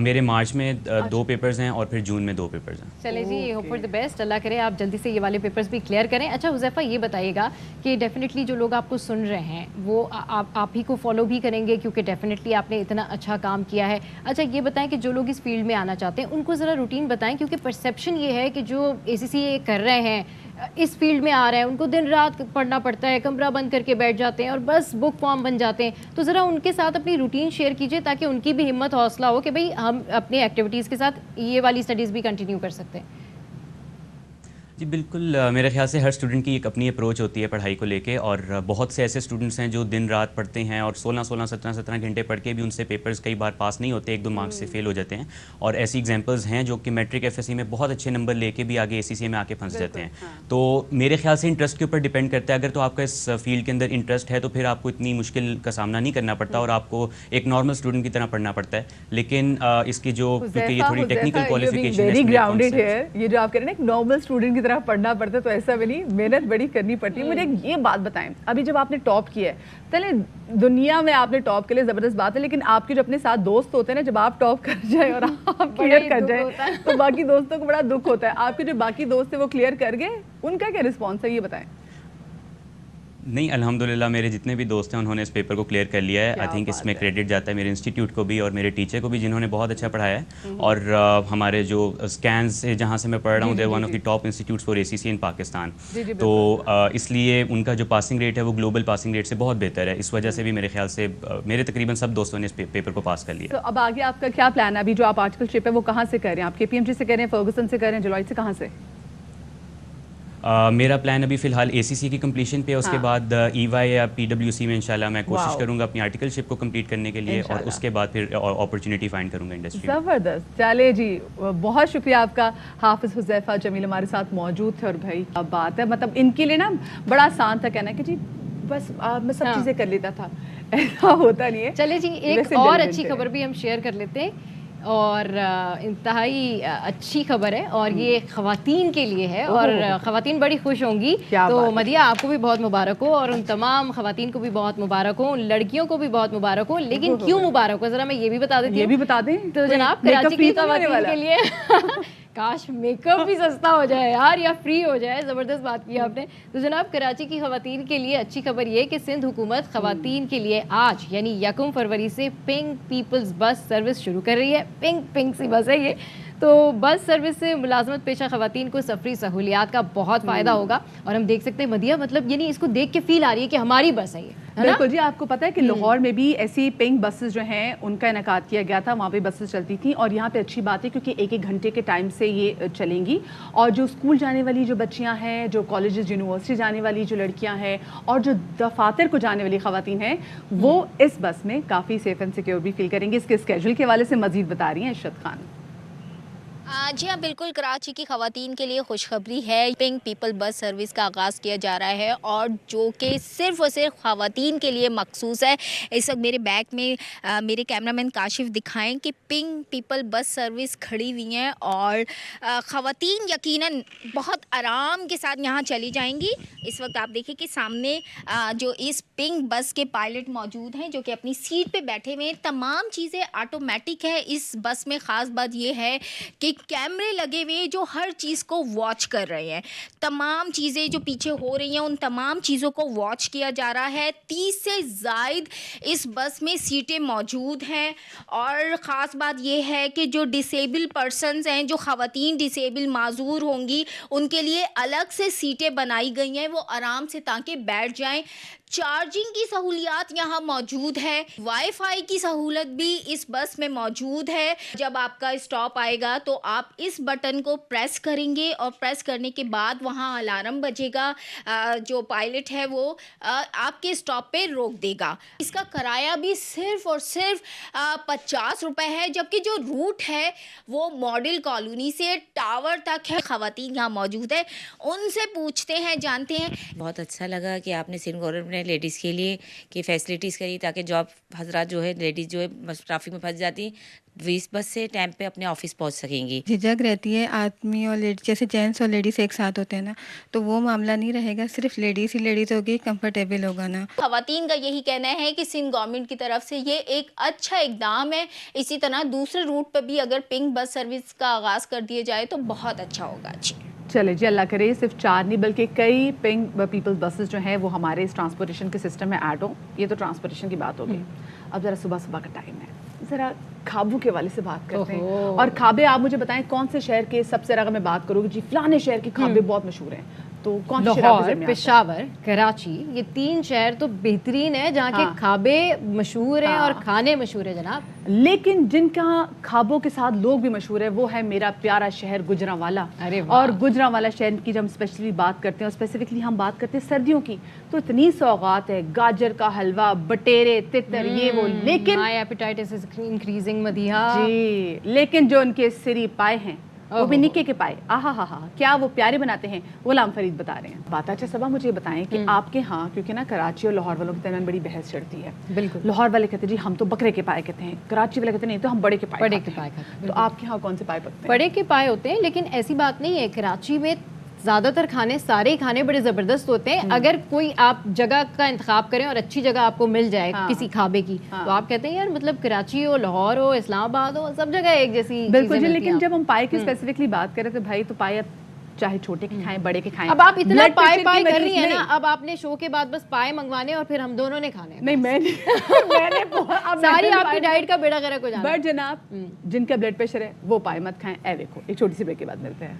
میرے مارچ میں 2 پیپرز ہیں اور پھر جون میں 2 پیپرز ہیں. چلے جی, ہوپ فار دی بیسٹ, اللہ کرے آپ جلدی سے یہ والے پیپرز بھی کلیئر کریں. اچھا حذیفہ یہ بتائیے گا کہ ڈیفینیٹلی جو لوگ آپ کو سن رہے ہیں وہ آپ ہی کو فالو بھی کریں گے, کیونکہ ڈیفینیٹلی آپ نے اتنا اچھا کام کیا ہے. اچھا یہ بتائیں کہ جو لوگ اس فیلڈ میں آنا چاہتے ہیں ان کو ذرا روٹین بتائیں, کیونکہ پرسیپشن یہ ہے کہ جو اے سی سی کر رہے ہیں, اس فیلڈ میں آ رہے ہیں, ان کو دن رات پڑھنا پڑتا ہے, کمرہ بند کر کے بیٹھ جاتے ہیں اور بس بک فارم بن جاتے ہیں. تو ذرا ان کے ساتھ اپنی روٹین شیئر کیجیے تاکہ ان کی بھی ہمت حوصلہ ہو کہ بھئی ہم اپنی ایکٹیویٹیز کے ساتھ یہ والی اسٹڈیز بھی کنٹینیو کر سکتے ہیں. جی بالکل, میرے خیال سے ہر اسٹوڈنٹ کی ایک اپنی اپروچ ہوتی ہے پڑھائی کو لے کے, اور بہت سے ایسے اسٹوڈنٹس ہیں جو دن رات پڑھتے ہیں اور 16-17 گھنٹے پڑھ کے بھی ان سے پیپرز کئی بار پاس نہیں ہوتے, 1-2 مارکس سے فیل ہو جاتے ہیں. اور ایسی ایگزامپلز ہیں جو کہ میٹرک ایف ایس سی میں بہت اچھے نمبر لے کے بھی آگے اے سی سی میں آ کے پھنس جاتے ہیں. تو میرے خیال سے انٹرسٹ کے اوپر ڈیپینڈ کرتا ہے. اگر تو آپ کا اس فیلڈ کے اندر انٹرسٹ ہے تو پھر آپ کو اتنی مشکل کا سامنا نہیں کرنا پڑتا اور آپ کو ایک نارمل اسٹوڈنٹ کی طرح پڑھنا پڑتا ہے. لیکن اس کی جو کیونکہ یہ تھوڑی ٹیکنیکل کوالیفیکیشن ہے, یہ جو آپ کہہ رہے ہیں ایک نارمل اسٹوڈنٹ کی طرح پڑھنا پڑتا ہے, تو ایسا بھی نہیں, محنت بڑی کرنی پڑتی ہے. مجھے یہ بات بتائیں, ابھی جب آپ نے ٹاپ کیا ہے, پہلے دنیا میں آپ نے ٹاپ کے لیے زبردست بات ہے, لیکن آپ کے جو اپنے ساتھ دوست ہوتے ہیں نا, جب آپ ٹاپ کر جائیں اور آپ کلیئر کر جائیں تو باقی دوستوں کو بڑا دکھ ہوتا ہے. آپ کے جو باقی دوست ہیں وہ کلیئر کر گئے, ان کا کیا رسپانس ہے یہ بتائیں. نہیں, الحمدللہ میرے جتنے بھی دوست ہیں انہوں نے اس پیپر کو کلیئر کر لیا ہے. آئی تھنک اس میں کریڈٹ جاتا ہے میرے انسٹیٹیوٹ کو بھی اور میرے ٹیچر کو بھی جنہوں نے بہت اچھا پڑھایا ہے. اور ہمارے جو اسکینز جہاں سے میں پڑھ رہا ہوں, there one of the top institutes for A C C in Pakistan. تو اس لیے ان کا جو پاسنگ ریٹ ہے وہ گلوبل پاسنگ ریٹ سے بہت بہتر ہے. اس وجہ سے بھی میرے خیال سے میرے تقریباً سب دوستوں نے اس پیپر کو پاس کر لیا. تو اب آگے آپ کا کیا پلان ہے؟ ابھی جو آپ آرٹیکل شپ ہے وہ کہاں سے کر رہے ہیں؟ آپ کے پی ایم جی سے کر رہے ہیں, فرگوسن سے کر رہے ہیں, جلوائٹ سے, کہاں سے؟ میرا پلان ابھی فی الحال اے سی سی کی کمپلیشن پہ ہے. اس کے بعد ای وائی یا پی ڈبلیو سی میں انشاءاللہ میں کوشش کروں گا اپنی آرٹیکل شپ کو کمپلیٹ کرنے کے لیے, اور اس کے بعد پھر اپرچونیٹی فائنڈ کروں گا انڈسٹری. زبردست. چلے جی, بہت شکریہ آپ کا. حافظ حذیفہ جمیل ہمارے ساتھ موجود تھے, اور بھائی اب بات ہے مطلب ان کے لیے نا بڑا آسان تھا کہنا کہ جی بس میں سب چیزیں کر لیتا تھا, ایسا ہوتا نہیں ہے. چلے جی, ایک اور اچھی خبر بھی ہم شیئر کر لیتے ہیں, اور انتہائی اچھی خبر ہے, اور یہ خواتین کے لیے ہے, اور خواتین بڑی خوش ہوں گی. تو مدیہ آپ کو بھی بہت مبارک ہو, اور ان تمام خواتین کو بھی بہت مبارک ہو, ان لڑکیوں کو بھی بہت مبارک ہو. لیکن کیوں مبارک ہو ذرا میں یہ بھی بتا دیتی ہوں. یہ بھی بتا دیں تو جناب کراچی کی خواتین کے لیے کاش میک اپ بھی سستا ہو جائے یار, یا فری ہو جائے. زبردست بات کی آپ نے. تو جناب کراچی کی خواتین کے لیے اچھی خبر یہ کہ سندھ حکومت خواتین کے لیے آج یعنی 1 فروری سے پنک پیپلز بس سروس شروع کر رہی ہے. پنک سی بس ہے یہ. تو بس سروس سے ملازمت پیشہ خواتین کو سفری سہولیات کا بہت فائدہ ہوگا. اور ہم دیکھ سکتے ہیں مدیہ, مطلب یعنی اس کو دیکھ کے فیل آ رہی ہے کہ ہماری بس ہے یہ. بالکل جی, آپ کو پتہ ہے کہ لاہور میں بھی ایسی پنک بسز جو ہیں ان کا انعقاد کیا گیا تھا, وہاں پہ بسز چلتی تھیں. اور یہاں پہ اچھی بات ہے کیونکہ 1 گھنٹے کے ٹائم سے یہ چلیں گی, اور جو اسکول جانے والی جو بچیاں ہیں, جو کالجز یونیورسٹی جانے والی جو لڑکیاں ہیں, اور جو دفاتر کو جانے والی خواتین ہیں, وہ اس بس میں کافی سیف اینڈ سیکیور بھی فیل کریں گے. اس کے اسکیجول کے حوالے سے مزید بتا رہی ہیں ارشد خان. جی ہاں بالکل، کراچی کی خواتین کے لیے خوشخبری ہے. پنک پیپل بس سروس کا آغاز کیا جا رہا ہے اور جو کہ صرف اور صرف خواتین کے لیے مخصوص ہے. اس وقت میرے بیک میں میرے کیمرہ مین کاشف دکھائیں کہ پنک پیپل بس سروس کھڑی ہوئی ہیں اور خواتین یقیناً بہت آرام کے ساتھ یہاں چلی جائیں گی. اس وقت آپ دیکھیں کہ سامنے جو اس پنک بس کے پائلٹ موجود ہیں جو کہ اپنی سیٹ پہ بیٹھے ہوئے ہیں. تمام چیزیں آٹومیٹک ہے اس بس میں. خاص بات یہ ہے کہ کیمرے لگے ہوئے جو ہر چیز کو واچ کر رہے ہیں. تمام چیزیں جو پیچھے ہو رہی ہیں ان تمام چیزوں کو واچ کیا جا رہا ہے. 30 سے زائد اس بس میں سیٹیں موجود ہیں اور خاص بات یہ ہے کہ جو ڈسیبل پرسنز ہیں, جو خواتین ڈسیبل معذور ہوں گی, ان کے لیے الگ سے سیٹیں بنائی گئی ہیں, وہ آرام سے تاکہ بیٹھ جائیں. چارجنگ کی سہولیات یہاں موجود ہے. وائی فائی کی سہولت بھی اس بس میں موجود ہے. جب آپ کا اسٹاپ آئے گا تو آپ اس بٹن کو پریس کریں گے اور پریس کرنے کے بعد وہاں الارم بجے گا. جو پائلٹ ہے وہ آپ کے اسٹاپ پہ روک دے گا. اس کا کرایہ بھی صرف اور صرف 50 روپے ہے, جبکہ جو روٹ ہے وہ ماڈل کالونی سے ٹاور تک ہے. خواتین یہاں موجود ہے, ان سے پوچھتے ہیں, جانتے ہیں. بہت اچھا لگا کہ آپ نے سندھ گورنمنٹ نے لیڈیز کے لیے کہ فیسلٹیز کری تاکہ جاب حضرات جو ہے لیڈیز جو ہے ٹرافک میں پھنس جاتی اس بس سے ٹائم پہ اپنے آفس پہنچ سکیں گی. جھجک رہتی ہے آدمی اور جیسے جینٹس اور لیڈیز ایک ساتھ ہوتے ہیں نا, تو وہ معاملہ نہیں رہے گا. صرف لیڈیز ہی لیڈیز ہوگی, کمفرٹیبل ہوگا نا. خواتین کا یہی کہنا ہے کہ سندھ گورنمنٹ کی طرف سے یہ ایک اچھا اقدام ہے. اسی طرح دوسرے روٹ پہ بھی اگر پنک بس سروس کا آغاز کر دیا جائے تو بہت اچھا ہوگا. جی چلے جی, اللہ کرے صرف 4 نہیں بلکہ کئی پنک پیپل بسز جو ہیں وہ ہمارے اس ٹرانسپورٹیشن کے سسٹم میں ایڈ ہوں. یہ تو ٹرانسپورٹیشن کی بات ہوگی. اب ذرا صبح کا ٹائم ہے, ذرا خوابوں کے حوالے سے بات کرتے ہیں. اور خوابے آپ مجھے بتائیں کون سے شہر کے سب سے زیادہ میں بات کروں گی جی فلانے شہر کے خوابے بہت مشہور ہیں, تو کون سے لاہور, پشاور, کراچی, یہ 3 شہر تو بہترین ہے جہاں کے خوابے مشہور ہیں اور کھانے مشہور ہیں جناب. لیکن جن کا خوابوں کے ساتھ لوگ بھی مشہور ہے وہ ہے میرا پیارا شہر گجرانوالا. اور گجرانوالا شہر کی جب ہم اسپیشلی بات کرتے ہیں اور اسپیسیفکلی ہم بات کرتے ہیں سردیوں کی, تو اتنی سوغات ہے, گاجر کا حلوہ, بٹیرے, تتر, یہ وہ. لیکن مائی ایپیٹائٹس از انکریزنگ مدیحہ. جی لیکن جو ان کے سری پائے ہیں وہ بھی نکے کے پائے, آہا ہا ہا کیا وہ پیارے بناتے ہیں. غلام فرید بتا رہے ہیں بات. اچھا صبح مجھے بتائیں کہ آپ کے ہاں, کیونکہ نا کراچی اور لاہور والوں کے درمیان بڑی بحث چڑھتی ہے. بالکل, لاہور والے کہتے ہیں جی ہم تو بکرے کے پائے کہتے ہیں, کراچی والے کہتے ہیں نہیں تو ہم بڑے کے پائے کھاتے ہیں. تو آپ کے ہاں کون سے پائے پکتے ہیں؟ بڑے کے پائے ہوتے ہیں, لیکن ایسی بات نہیں ہے. کراچی میں زیادہ تر کھانے, سارے کھانے بڑے زبردست ہوتے ہیں. اگر کوئی آپ جگہ کا انتخاب کریں اور اچھی جگہ آپ کو مل جائے کسی کھابے کی, تو آپ کہتے ہیں یار مطلب کراچی ہو, لاہور ہو, اسلام آباد ہو, سب جگہ ایک جیسی. بالکل جی. لیکن جب ہم پائے کی اسپیسیفکلی بات کریں تو بھائی تو پائے چاہے چھوٹے کے کھائیں بڑے کے کھائیں. اب آپ اتنا پائے کر رہی ہیں نا, اب آپ نے شو کے بعد بس پائے منگوانے اور پھر ہم دونوں نے کھانے. نہیں میں ساری آپ کی ڈائٹ کا بیڑا غرق ہو جانا. بٹ جناب جن کا بلڈ پریشر ہے وہ پائے مت کھائیں. اے دیکھو ایک چھوٹی سی بریک کے بعد ملتے ہیں.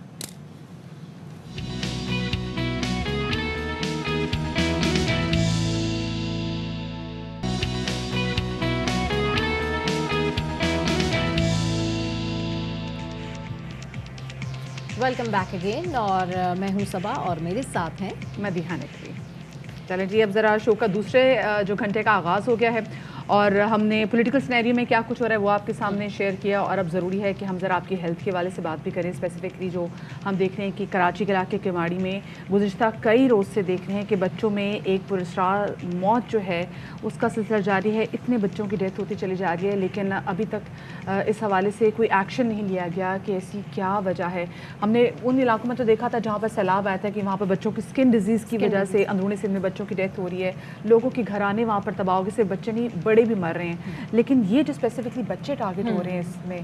ویلکم بیک اگین, اور میں ہوں صبا اور میرے ساتھ ہیں مدیحہ نقوی. چلیں جی اب ذرا شو کا دوسرے جو گھنٹے کا آغاز ہو گیا ہے اور ہم نے پولیٹیکل سینیریو میں کیا کچھ ہو رہا ہے وہ آپ کے سامنے شیئر کیا. اور اب ضروری ہے کہ ہم ذرا آپ کی ہیلتھ کے حوالے سے بات بھی کریں. اسپیسیفکلی جو ہم دیکھ رہے ہیں کہ کراچی کے علاقے کیواڑی میں گزشتہ کئی روز سے دیکھ رہے ہیں کہ بچوں میں ایک پراسرار موت جو ہے اس کا سلسلہ جاری ہے. اتنے بچوں کی ڈیتھ ہوتی چلی جا رہی ہے لیکن ابھی تک اس حوالے سے کوئی ایکشن نہیں لیا گیا کہ ایسی کیا وجہ ہے. ہم نے ان علاقوں میں تو دیکھا تھا جہاں پر سیلاب آیا تھا کہ وہاں پر بچوں کی اسکن ڈیزیز کی وجہ سے اندرونی سندھ میں بچوں کی ڈیتھ ہو رہی ہے. لوگوں کے گھرانے وہاں پر تباہ ہو گئے, صرف بچے نہیں بڑے بھی مر رہے ہیں. لیکن یہ جو اسپیسیفکلی بچے ٹارگٹ ہو رہے ہیں اس میں,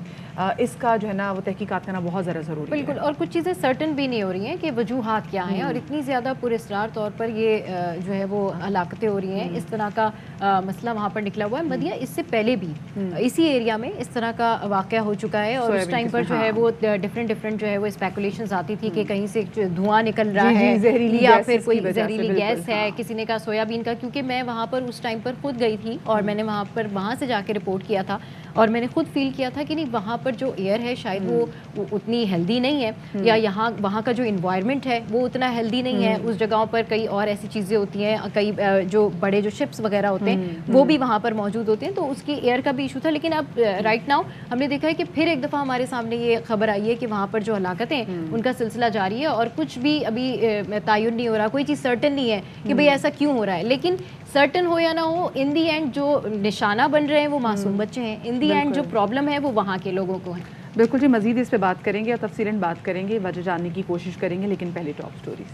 اس کا جو ہے نا وہ تحقیقات کرنا بہت زیادہ ضروری ہے. بالکل, اور کچھ چیزیں سرٹن بھی نہیں ہو رہی ہیں کہ وجوہات کیا ہیں, اور اتنی زیادہ پراسرار طور پر یہ جو ہے وہ ہلاکتیں ہو رہی ہیں. اس طرح کا مسئلہ وہاں پر نکلا ہوا ہے. مدیہ اس سے پہلے بھی اسی ایریا میں اس طرح کا واقعہ ہو چکا ہے, اور اس ٹائم پر جو ہے وہ ڈفرینٹ جو ہے وہ اسپیکولیشنز آتی تھی کہ کہیں سے دھواں نکل رہا ہے یا پھر کوئی زہریلی گیس ہے. کسی نے کہا سویا بین کا, کیونکہ میں وہاں پر اس ٹائم پر خود گئی تھی اور میں نے وہاں سے جا کے رپورٹ کیا تھا. اور میں نے خود فیل کیا تھا کہ نہیں وہاں پر جو ایئر ہے شاید وہ اتنی ہیلدی نہیں ہے, یا وہاں کا جو انوائرمنٹ ہے وہ اتنا ہیلدی نہیں ہے. اس جگہوں پر کئی اور ایسی چیزیں ہوتی ہیں, کئی جو بڑے جو شپس وغیرہ ہوتے ہیں وہ بھی وہاں پر موجود ہوتے ہیں, تو اس کی ایئر کا بھی ایشو تھا. لیکن اب رائٹ ناؤ ہم نے دیکھا ہے کہ پھر ایک دفعہ ہمارے سامنے یہ خبر آئی ہے کہ وہاں پر جو ہلاکتیں ان کا سلسلہ جاری ہے, اور کچھ بھی ابھی تعین نہیں ہو رہا, کوئی چیز سرٹن نہیں ہے کہ بھئی ایسا کیوں ہو رہا ہے. لیکن سرٹن ہو یا نہ ہو, ان دی اینڈ جو نشانہ بن رہے ہیں وہ معصوم بچے ہیں, ان دی اینڈ جو پرابلم ہے وہ وہاں کے لوگوں کو ہے. بالکل جی, مزید اس پہ بات کریں گے اور تفصیلاً بات کریں گے, وجہ جاننے کی کوشش کریں گے, لیکن پہلے ٹاپ سٹوریز.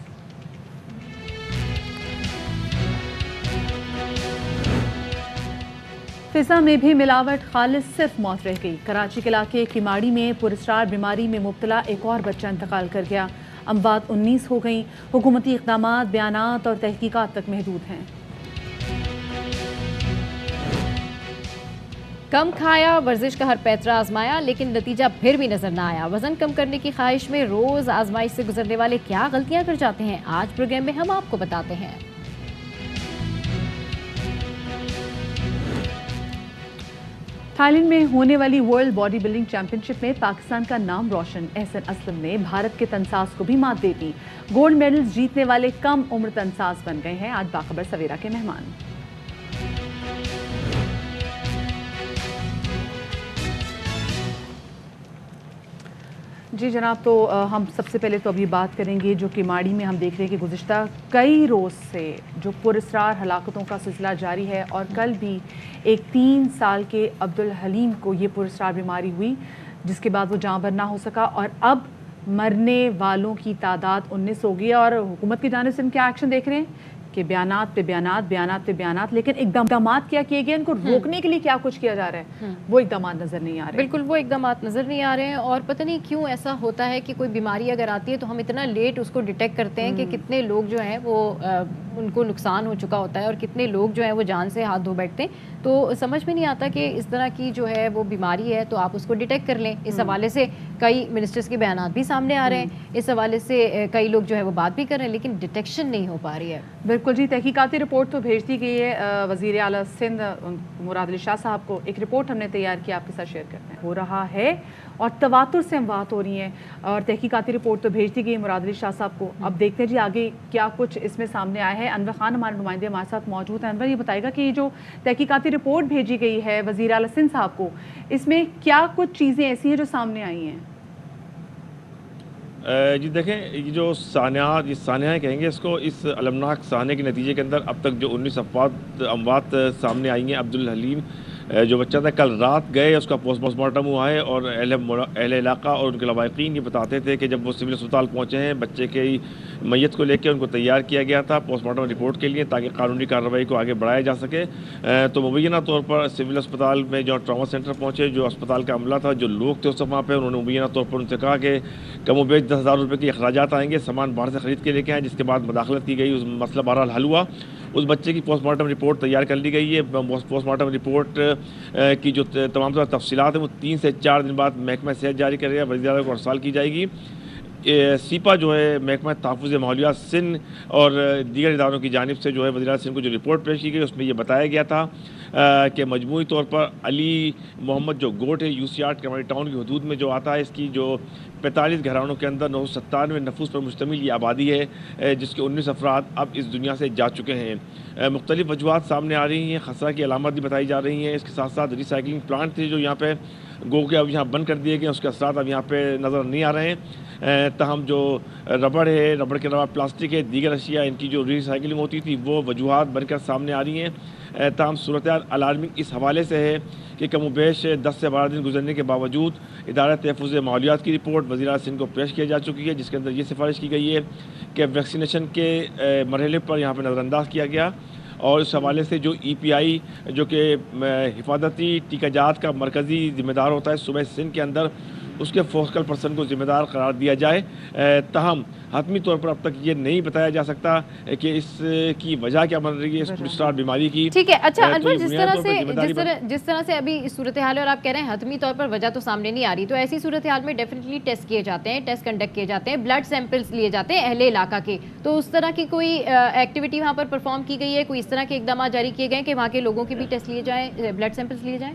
فضا میں بھی ملاوٹ, خالص صرف موت رہ گئی. کراچی کے علاقے کیماڑی میں پراسرار بیماری میں مبتلا ایک اور بچہ انتقال کر گیا. اموات 19 ہو گئیں. حکومتی اقدامات, بیانات اور تحقیقات تک محدود ہیں. کم کھایا, ورزش کا ہر پیترا آزمایا, لیکن نتیجہ پھر بھی نظر نہ آیا. وزن کم کرنے کی خواہش میں روز آزمائش سے گزرنے والے کیا غلطیاں کر جاتے ہیں, آج پروگرام میں ہم آپ کو بتاتے ہیں. تھائی لینڈ میں ہونے والی ورلڈ باڈی بلڈنگ چیمپئن شپ میں پاکستان کا نام روشن. احسن اسلم نے بھارت کے تنساز کو بھی مات دے دی. گولڈ میڈلز جیتنے والے کم عمر تنساز بن گئے ہیں آج باخبر سویرا کے مہمان. جی جناب, تو ہم سب سے پہلے تو ابھی بات کریں گے جو کیماڑی میں ہم دیکھ رہے ہیں کہ گزشتہ کئی روز سے جو پراسرار ہلاکتوں کا سلسلہ جاری ہے, اور کل بھی ایک 3 سال کے عبدالحلیم کو یہ پراسرار بیماری ہوئی جس کے بعد وہ جاں بر نہ ہو سکا, اور اب مرنے والوں کی تعداد 19 ہو گئی. اور حکومت کی جانب سے ہم کیا ایکشن دیکھ رہے ہیں کہ بیانات پہ بیانات, بیانات پہ بیانات, لیکن اقدامات کیا کیے گئے, ان کو روکنے کے لیے کیا کچھ کیا جا رہا ہے, وہ اقدامات نظر نہیں آ رہے. بالکل وہ اقدامات نظر نہیں آ رہے ہیں, اور پتہ نہیں کیوں ایسا ہوتا ہے کہ کوئی بیماری اگر آتی ہے تو ہم اتنا لیٹ اس کو ڈیٹیکٹ کرتے ہیں کہ کتنے لوگ جو ہیں وہ ان کو نقصان ہو چکا ہوتا ہے, اور کتنے لوگ جو ہیں وہ جان سے ہاتھ دھو بیٹھتے ہیں. تو سمجھ میں نہیں آتا کہ اس طرح کی جو ہے وہ بیماری ہے تو آپ اس کو ڈیٹیکٹ کر لیں. اس حوالے سے کئی منسٹرز کے بیانات بھی سامنے آ رہے ہیں, اس حوالے سے کئی لوگ جو ہے وہ بات بھی کر رہے ہیں, لیکن ڈیٹیکشن نہیں ہو پا رہی ہے. بالکل جی, تحقیقاتی رپورٹ تو بھیج دی گئی ہے وزیر اعلیٰ سندھ مراد علی شاہ صاحب کو. ایک رپورٹ ہم نے تیار کیا, آپ کے ساتھ شیئر کرتے ہیں. ہو رہا ہے اور تواتر سے اموات ہو رہی ہیں, اور تحقیقاتی رپورٹ تو بھیج دی گئی مراد علی شاہ صاحب کو. اب دیکھتے ہیں جی آگے کیا کچھ اس میں سامنے آیا ہے. انور خان ہمارے نمائندے ہمارے ساتھ موجود ہیں. انور, یہ بتائے گا کہ یہ جو تحقیقاتی رپورٹ بھیجی گئی ہے وزیر اعلیٰ سندھ صاحب کو, اس میں کیا کچھ چیزیں ایسی ہیں جو سامنے آئی ہیں؟ جی دیکھیں, یہ جو سانحات, یہ سانحہ کہیں گے اس کو, اس المناک سانحے کے نتیجے کے اندر اب تک جو 19 اموات سامنے آئی ہیں. عبدالحلیم جو بچہ تھا کل رات گئے, اس کا پوسٹ مارٹم ہوا ہے, اور اہل علاقہ اور ان کے لواحقین یہ بتاتے تھے کہ جب وہ سول اسپتال پہنچے ہیں بچے کی میت کو لے کے ان کو تیار کیا گیا تھا پوسٹ مارٹم رپورٹ کے لیے تاکہ قانونی کارروائی کو آگے بڑھایا جا سکے. تو مبینہ طور پر سول اسپتال میں جو ٹراما سینٹر پہنچے, جو اسپتال کا عملہ تھا, جو لوگ تھے اس وہاں پہ, انہوں نے مبینہ طور پر ان سے کہا کہ کم و بیش 10,000 روپے کے اخراجات آئیں گے, سامان باہر سے خرید کے لے کے آئیں, جس کے بعد مداخلت کی گئی. اس مسئلہ بہرحال حل ہوا. اس بچے کی پوسٹ مارٹم رپورٹ تیار کر لی گئی ہے. پوسٹ مارٹم رپورٹ کی جو تمام تر تفصیلات ہیں وہ 3 سے 4 دن بعد محکمہ صحت جاری کرے گا, وزیر اعلیٰ کو ارسال کی جائے گی. سیپا جو ہے محکمہ تحفظ ماحولیات سندھ اور دیگر اداروں کی جانب سے جو ہے وزیر اعلیٰ سندھ کو جو رپورٹ پیش کی گئی اس میں یہ بتایا گیا تھا کہ مجموعی طور پر علی محمد جو گوٹ ہے UC8 کیماڑی ٹاؤن کی حدود میں جو آتا ہے, اس کی جو 45 گھرانوں کے اندر 997 نفوس پر مشتمل یہ آبادی ہے, جس کے 19 افراد اب اس دنیا سے جا چکے ہیں. مختلف وجوہات سامنے آ رہی ہیں, خطرہ کی علامات بھی بتائی جا رہی ہیں. اس کے ساتھ ساتھ ریسائکلنگ پلانٹ تھے جو یہاں پہ گو کے اب یہاں بند کر دیے گئے, اس کے اثرات اب یہاں پہ نظر نہیں آ رہے ہیں. تاہم جو ربڑ ہے, ربڑ کے علاوہ پلاسٹک ہے, دیگر اشیاء, ان کی جو ریسائکلنگ ہوتی تھی وہ وجوہات بن کر سامنے آ رہی ہیں. تاہم صورتحال الارمنگ اس حوالے سے ہے کہ کم و بیش 10 سے 12 دن گزرنے کے باوجود ادارہ تحفظ ماحولیات کی رپورٹ وزیر اعلیٰ سندھ کو پیش کی جا چکی ہے, جس کے اندر یہ سفارش کی گئی ہے کہ ویکسینیشن کے مرحلے پر یہاں پہ نظر انداز کیا گیا, اور اس حوالے سے جو EPI جو کہ حفاظتی ٹیکہ جات کا مرکزی ذمہ دار ہوتا ہے صوبہ سندھ کے اندر, اس کے فوکل پرسن کو ذمہ دار قرار دیا جائے. تاہم حتمی طور پر اب تک یہ نہیں بتایا جا سکتا کہ اس کی وجہ کیا بن رہی ہے اس پراسرار بیماری کی. ٹھیک ہے, اچھا انور, جس طرح سے ابھی صورتحال ہے اور آپ کہہ رہے ہیں حتمی طور پر وجہ تو سامنے نہیں آ رہی, تو ایسی صورتحال میں ڈیفینیٹلی ٹیسٹ کیے جاتے ہیں, ٹیسٹ کنڈکٹ کیے جاتے ہیں, بلڈ سیمپلز لیے جاتے ہیں اہل علاقہ کے. تو اس طرح کی کوئی ایکٹیویٹی وہاں پر پرفارم کی گئی ہے, کوئی اس طرح کے اقدامات جاری کیے گئے کہ وہاں کے لوگوں کے بھی ٹیسٹ لیے جائیں, بلڈ سیمپلز لیے جائیں؟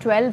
12,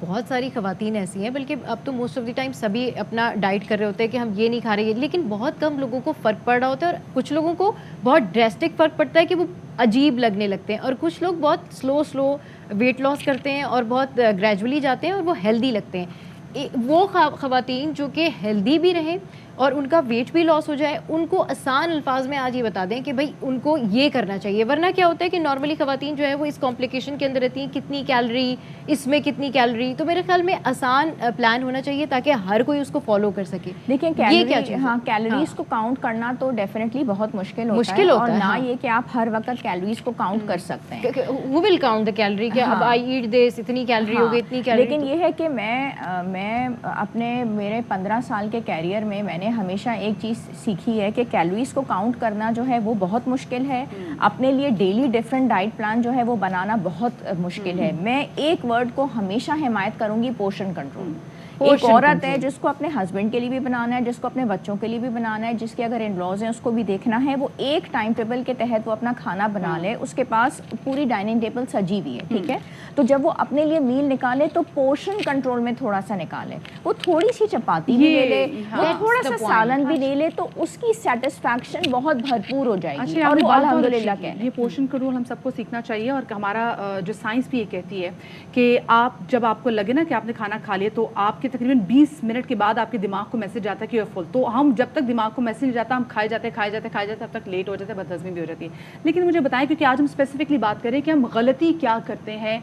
بہت ساری خواتین ایسی ہیں, بلکہ اب تو موسٹ آف دی ٹائم سبھی اپنا ڈائٹ کر رہے ہوتے ہیں کہ ہم یہ نہیں کھا رہے, لیکن بہت کم لوگوں کو فرق پڑ رہا ہوتا ہے, اور کچھ لوگوں کو بہت ڈریسٹک فرق پڑتا ہے کہ وہ عجیب لگنے لگتے ہیں, اور کچھ لوگ بہت سلو ویٹ لاس کرتے ہیں اور بہت گریجولی جاتے ہیں اور وہ ہیلدی لگتے ہیں. وہ خواتین جو کہ ہیلدی بھی رہیں اور ان کا ویٹ بھی لاس ہو جائے, ان کو آسان الفاظ میں آج یہ بتا دیں کہ بھائی ان کو یہ کرنا چاہیے. ورنہ کیا ہوتا ہے کہ نارملی خواتین جو ہے وہ اس کمپلیکیشن کے اندر رہتی ہیں, کتنی کیلری, اس میں کتنی کیلری. تو میرے خیال میں آسان پلان ہونا چاہیے تاکہ ہر کوئی اس کو فالو کر سکے. دیکھیں کیلریز کو کاؤنٹ کرنا تو ڈیفینیٹلی بہت مشکل ہوتا ہے, اور نہ یہ کہ آپ ہر وقت کیلریز کو کاؤنٹ کر سکتے ہیں. who will count the calorie کہ اب I eat this, اتنی کیلری ہوگی, اتنی کیلری. لیکن یہ ہے کہ میں اپنے میرے 15 سال کے کیریئر میں نے ہمیشہ ایک چیز سیکھی ہے کہ کیلوریز کو کاؤنٹ کرنا جو ہے وہ بہت مشکل ہے. اپنے لیے ڈیلی ڈفرینٹ ڈائٹ پلان جو ہے وہ بنانا بہت مشکل ہے. میں ایک ورڈ کو ہمیشہ حمایت کروں گی, پورشن کنٹرول. ایک عورت ہے جس کو اپنے ہسبینڈ کے لیے بھی بنانا ہے, جس کو اپنے بچوں کے لیے بھی بنانا ہے, جس کے اگر ان لاز ہیں اس کو بھی دیکھنا ہے, وہ ایک ٹائم ٹیبل کے تحت وہ اپنا کھانا بنا لے. اس کے پاس پوری ڈائننگ ٹیبل سجی ہوئی ہے, ٹھیک ہے. تو جب وہ اپنے لیے میل نکالے تو پورشن کنٹرول میں تھوڑا سا نکالے. وہ تھوڑی سی چپاتی بھی لے لے, وہ تھوڑا سا سالن بھی لے لے, تو اس کی سیٹسفیکشن بہت بھرپور ہو جائے گی. اور وہ الحمدللہ کہ یہ پورشن کنٹرول ہم سب کو سیکھنا چاہیے. اور ہمارا جو سائنس بھی یہ کہتی ہے کہ آپ جب آپ کو لگے نا کہ آپ نے کھانا کھا لیا تو آپ کے تقریباً 20 منٹ کے بعد آپ کے دماغ کو میسج آتا ہے کہ یو فل. تو ہم جب تک دماغ کو میسج نہیں جاتا ہم کھائے جاتے اب تک لیٹ ہو جاتے ہیں, بدہضمی بھی ہو جاتی ہے. لیکن مجھے بتائیں, کیونکہ آج ہم اسپیسیفکلی بات کریں کہ ہم غلطی کیا کرتے ہیں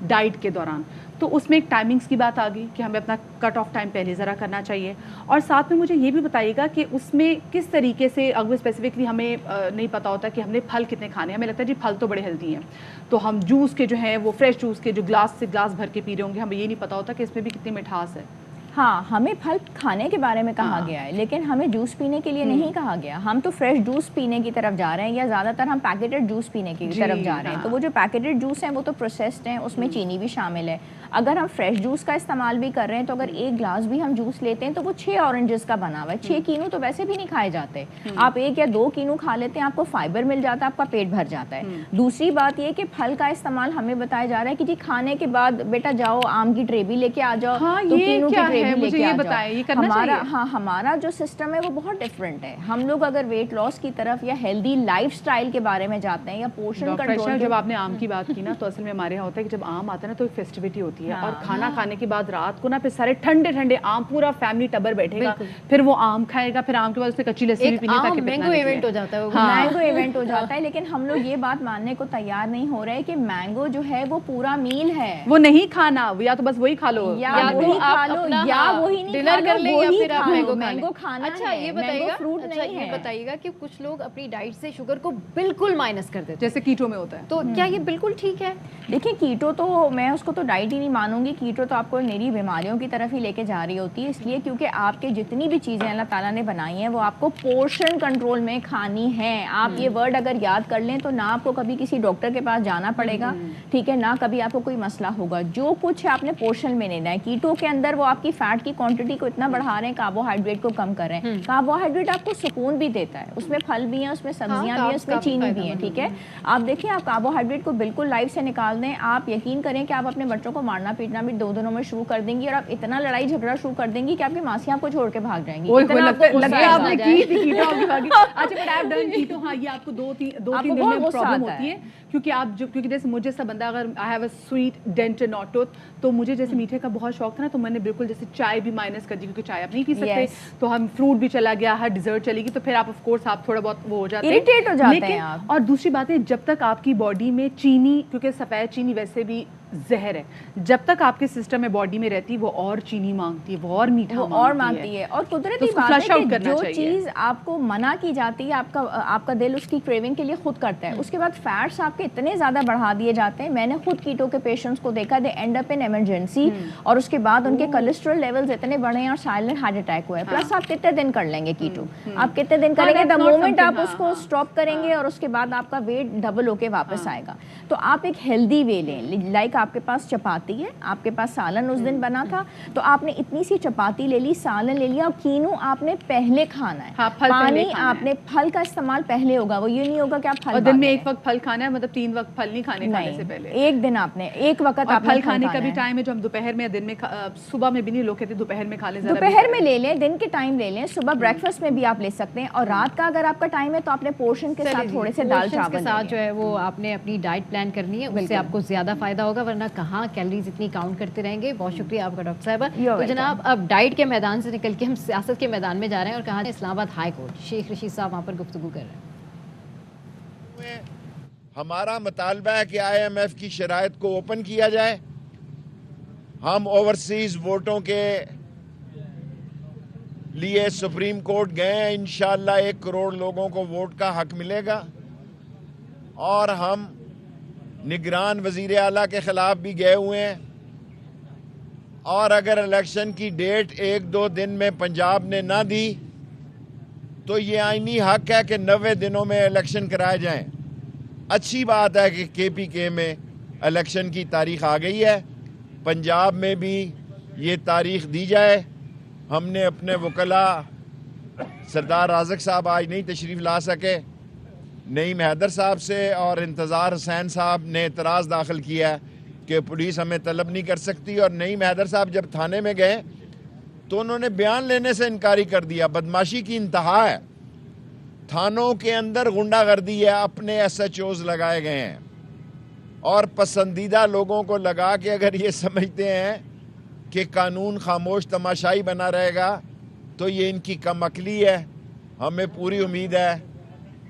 ڈائٹ کے دوران, تو اس میں ایک ٹائمنگس کی بات آ گئی کہ ہمیں اپنا کٹ آف ٹائم پہلے ذرا کرنا چاہیے. اور ساتھ میں مجھے یہ بھی بتائیے گا کہ اس میں کس طریقے سے, اگر اسپیسیفکلی ہمیں نہیں پتہ ہوتا کہ ہم نے پھل کتنے کھانے ہیں, ہمیں لگتا ہے جی پھل تو بڑے ہیلدی ہیں, تو ہم جوس کے جو ہیں وہ فریش جوس کے جو گلاس سے گلاس بھر کے پی رہے ہوں گے, ہمیں یہ نہیں پتہ ہوتا کہ اس میں بھی کتنی مٹھاس ہے. ہاں, ہمیں پھل کھانے کے بارے میں کہا گیا ہے, لیکن ہمیں جوس پینے کے لیے نہیں کہا گیا. ہم تو فریش جوس پینے کی طرف جا رہے ہیں, یا زیادہ تر ہم پیکیٹڈ جوس پینے کی طرف جا رہے ہیں. تو وہ جو پیکیٹڈ جوس ہیں وہ تو پروسیسڈ ہیں, اس میں چینی بھی شامل ہے. اگر ہم فریش جوس کا استعمال بھی کر رہے ہیں تو اگر ایک گلاس بھی ہم جوس لیتے ہیں تو وہ 6 اورنجز کا بنا ہوا ہے. 6 کینو تو ویسے بھی نہیں کھائے جاتے, آپ 1 یا 2 کینو کھا لیتے ہیں, آپ کو فائبر مل جاتا ہے, آپ کا پیٹ بھر جاتا ہے. دوسری بات یہ کہ پھل کا استعمال ہمیں بتایا جا رہا ہے کہ جی کھانے کے بعد بیٹا جاؤ آم کی ٹرے بھی لے کے آ جاؤ, تو کینو کی ٹرے بھی لے کے آ جاؤ. ہمارا جو سسٹم ہے وہ بہت ڈفرینٹ ہے. ہم لوگ اگر ویٹ لاس کی طرف یا ہیلدی لائف سٹائل کے بارے میں جاتے ہیں یا پورشن کنٹرول. جب آپ نے آم کی بات کی نا, تو اصل میں ہمارے یہاں ہوتا ہے کہ جب آم آتا ہے نا تو ایک فیسٹیوٹی ہوتی ہے, اور کھانا کھانے کے بعد رات کو نا پھر سارے ٹھنڈے ٹھنڈے آم, پورا فیملی ٹبر بیٹھے گا, پھر وہ آم کھائے گا, پھر آم کے بعد اس سے کچی لسی بھی پینی تاکہ مینگو ایونٹ ہو جاتا ہے. مینگو ایونٹ ہو جاتا ہے, لیکن ہم لوگ یہ بات ماننے کو تیار نہیں ہو رہے کہ مینگو جو ہے وہ پورا میل ہے, وہ نہیں کھانا, یا تو بس وہی کھا لو, یا وہی کھا لو, یا وہی نہیں ڈنر کر لیں, یا پھر آپ مینگو کھانا. اچھا یہ بتائیے گا کہ کچھ لوگ اپنی ڈائٹ سے شوگر کو بالکل مائنس کر دیتے ہیں, جیسے کیٹو میں ہوتا ہے, تو کیا یہ بالکل ٹھیک ہے؟ دیکھیں کیٹو تو میں اس کو تو ڈائٹ ہی نہیں مانوں گی. کیٹو تو آپ کو نری بیماریوں کی طرف ہی لے کے جا رہی ہوتی ہے, اس لیے کیونکہ آپ کے جتنی بھی چیزیں اللہ تعالیٰ نے بنائی ہیں وہ آپ کو پورشن کنٹرول میں کھانی ہیں. آپ یہ ورڈ اگر یاد کر لیں تو نہ آپ کو کبھی کسی ڈاکٹر کے پاس جانا پڑے گا, ٹھیک ہے, نہ کبھی آپ کو کوئی مسئلہ ہوگا. جو کچھ ہے آپ نے پورشن میں لینا ہے. کیٹو کے اندر وہ آپ کی فیٹ کی کوانٹٹی کو اتنا بڑھا رہے ہیں, کاربوہائیڈریٹ کو کم کر رہے ہیں. کاربوہائیڈریٹ آپ کو سکون بھی دیتا ہے, اس میں پھل بھی ہیں, اس میں سبزیاں بھی ہیں, اس میں چینی بھی ہیں, ٹھیک ہے. آپ دیکھیں آپ کاربوہائیڈریٹ کو بالکل لائف سے نکال دیں, آپ یقین کریں کہ آپ اپنے بچوں کو مارنا پیٹنا بھی 2 دنوں میں شروع کر دیں گی, اور آپ اتنا لڑائی جھگڑا شروع کر دیں گی کہ آپ کی ماسیاں آپ کو چھوڑ کے بھاگ جائیں گی. یہ آپ کو 2-3 دن میں پرابلم ہوتی ہے, کیونکہ جیسے مجھے سا بندہ اگر I have a sweet dent not tooth, تو مجھے جیسے میٹھے کا بہت شوق تھا نا, تو میں نے بالکل جیسے چائے بھی مائنس کر دی, کیونکہ چائے آپ نہیں پی سکتے, تو ہم فروٹ بھی چلا گیا, ہر ڈیزرٹ چلے گی, تو پھر آپ آف کورس آپ تھوڑا بہت وہ ہو جاتے ہیں, اریٹیٹ ہو جاتے ہیں. اور دوسری بات ہے, جب تک آپ کی باڈی میں چینی, کیونکہ سفید چینی ویسے بھی زہر ہے, جب تک آپ کے سسٹم میں باڈی میں رہتی وہ اور چینی مانگتی ہے, وہ اور میٹھا مانگتی ہے. اور قدرتی بات ہے کہ جو چیز آپ کو منع کی جاتی ہے آپ کا دل اس کی کریونگ کے لیے خود کرتا ہے, اس کے بعد فیٹس آپ کے اتنے زیادہ بڑھا دیے جاتے ہیں. میں نے خود کیٹو کے پیشنٹس کو دیکھا, دے اینڈ اپ ان ایمرجنسی, اور اس کے بعد ان کے کولیسٹرول لیولز اتنے بڑھے ہیں اور سائلنٹ ہارٹ اٹیک ہوا ہے. پلس آپ کتنے دن کر لیں گے کیٹو, آپ کتنے دن کریں گے, دا مومنٹ آپ اس کو اسٹاپ کریں گے اور اس کے بعد آپ کا ویٹ ڈبل ہو کے واپس آئے گا. تو آپ ایک ہیلدی وے لیں, لائک آپ کے پاس چپاتی ہے, آپ کے پاس سالن اس دن بنا تھا, تو آپ نے اتنی سی چپاتی لے لی, سالن لے لیا, اور کینو آپ نے پہلے کھانا ہے, پانی آپ نے, پھل کا استعمال پہلے ہوگا, وہ یہ نہیں ہوگا کہ آپ پھل دن میں ایک وقت پھل کھانا ہے, مطلب 3 وقت پھل نہیں کھانے سے پہلے, ایک دن آپ نے ایک وقت آپ پھل کھانے کا بھی ٹائم ہے جو ہم دوپہر میں, دن میں, صبح میں بھی نہیں, لوگ کہتے ہیں دوپہر میں کھا لیں, دوپہر میں لے لیں, دن کے ٹائم لے لیں, صبح بریک فاسٹ میں بھی آپ لے سکتے ہیں, اور رات کا اگر آپ کا ٹائم ہے تو آپ نے پورشن کے ساتھ تھوڑے سے دال چاول کے ساتھ جو ہے وہ آپ نے اپنی ڈائٹ پلان کرنی ہے, اس سے آپ کو زیادہ فائدہ ہوگا, ورنہ کہاں کیلریز اتنی کاؤنٹ کرتے رہیں گے. بہت شکریہ آپ کا ڈاکٹر صاحبہ. تو جناب اب ڈائٹ کے میدان سے نکل کے ہم سیاست کے میدان میں جا رہے ہیں, اور کہاں اسلام آباد ہائی کورٹ, شیخ رشید صاحب وہاں پر گفتگو کر رہے ہیں. ہمارا مطالبہ ہے کہ IMF کی شرائط کو اوپن کیا جائے. ہم اوورسیز ووٹوں کے لیے سپریم کورٹ گئے ہیں, انشاءاللہ 1 کروڑ لوگوں کو ووٹ کا حق ملے گا, اور ہم نگران وزیر اعلیٰ کے خلاف بھی گئے ہوئے ہیں, اور اگر الیکشن کی ڈیٹ 1-2 دن میں پنجاب نے نہ دی تو یہ آئینی حق ہے کہ 90 دنوں میں الیکشن کرائے جائیں. اچھی بات ہے کہ KPK میں الیکشن کی تاریخ آ گئی ہے, پنجاب میں بھی یہ تاریخ دی جائے. ہم نے اپنے وکلاء, سردار رازق صاحب آج نہیں تشریف لا سکے, نعیم حیدر صاحب سے اور انتظار حسین صاحب نے اعتراض داخل کیا کہ پولیس ہمیں طلب نہیں کر سکتی, اور نعیم حیدر صاحب جب تھانے میں گئے تو انہوں نے بیان لینے سے انکاری کر دیا. بدماشی کی انتہا ہے, تھانوں کے اندر غنڈہ گردی ہے, اپنے SHOs لگائے گئے ہیں, اور پسندیدہ لوگوں کو لگا کے اگر یہ سمجھتے ہیں کہ قانون خاموش تماشائی بنا رہے گا تو یہ ان کی کم عقلی ہے. ہمیں پوری امید ہے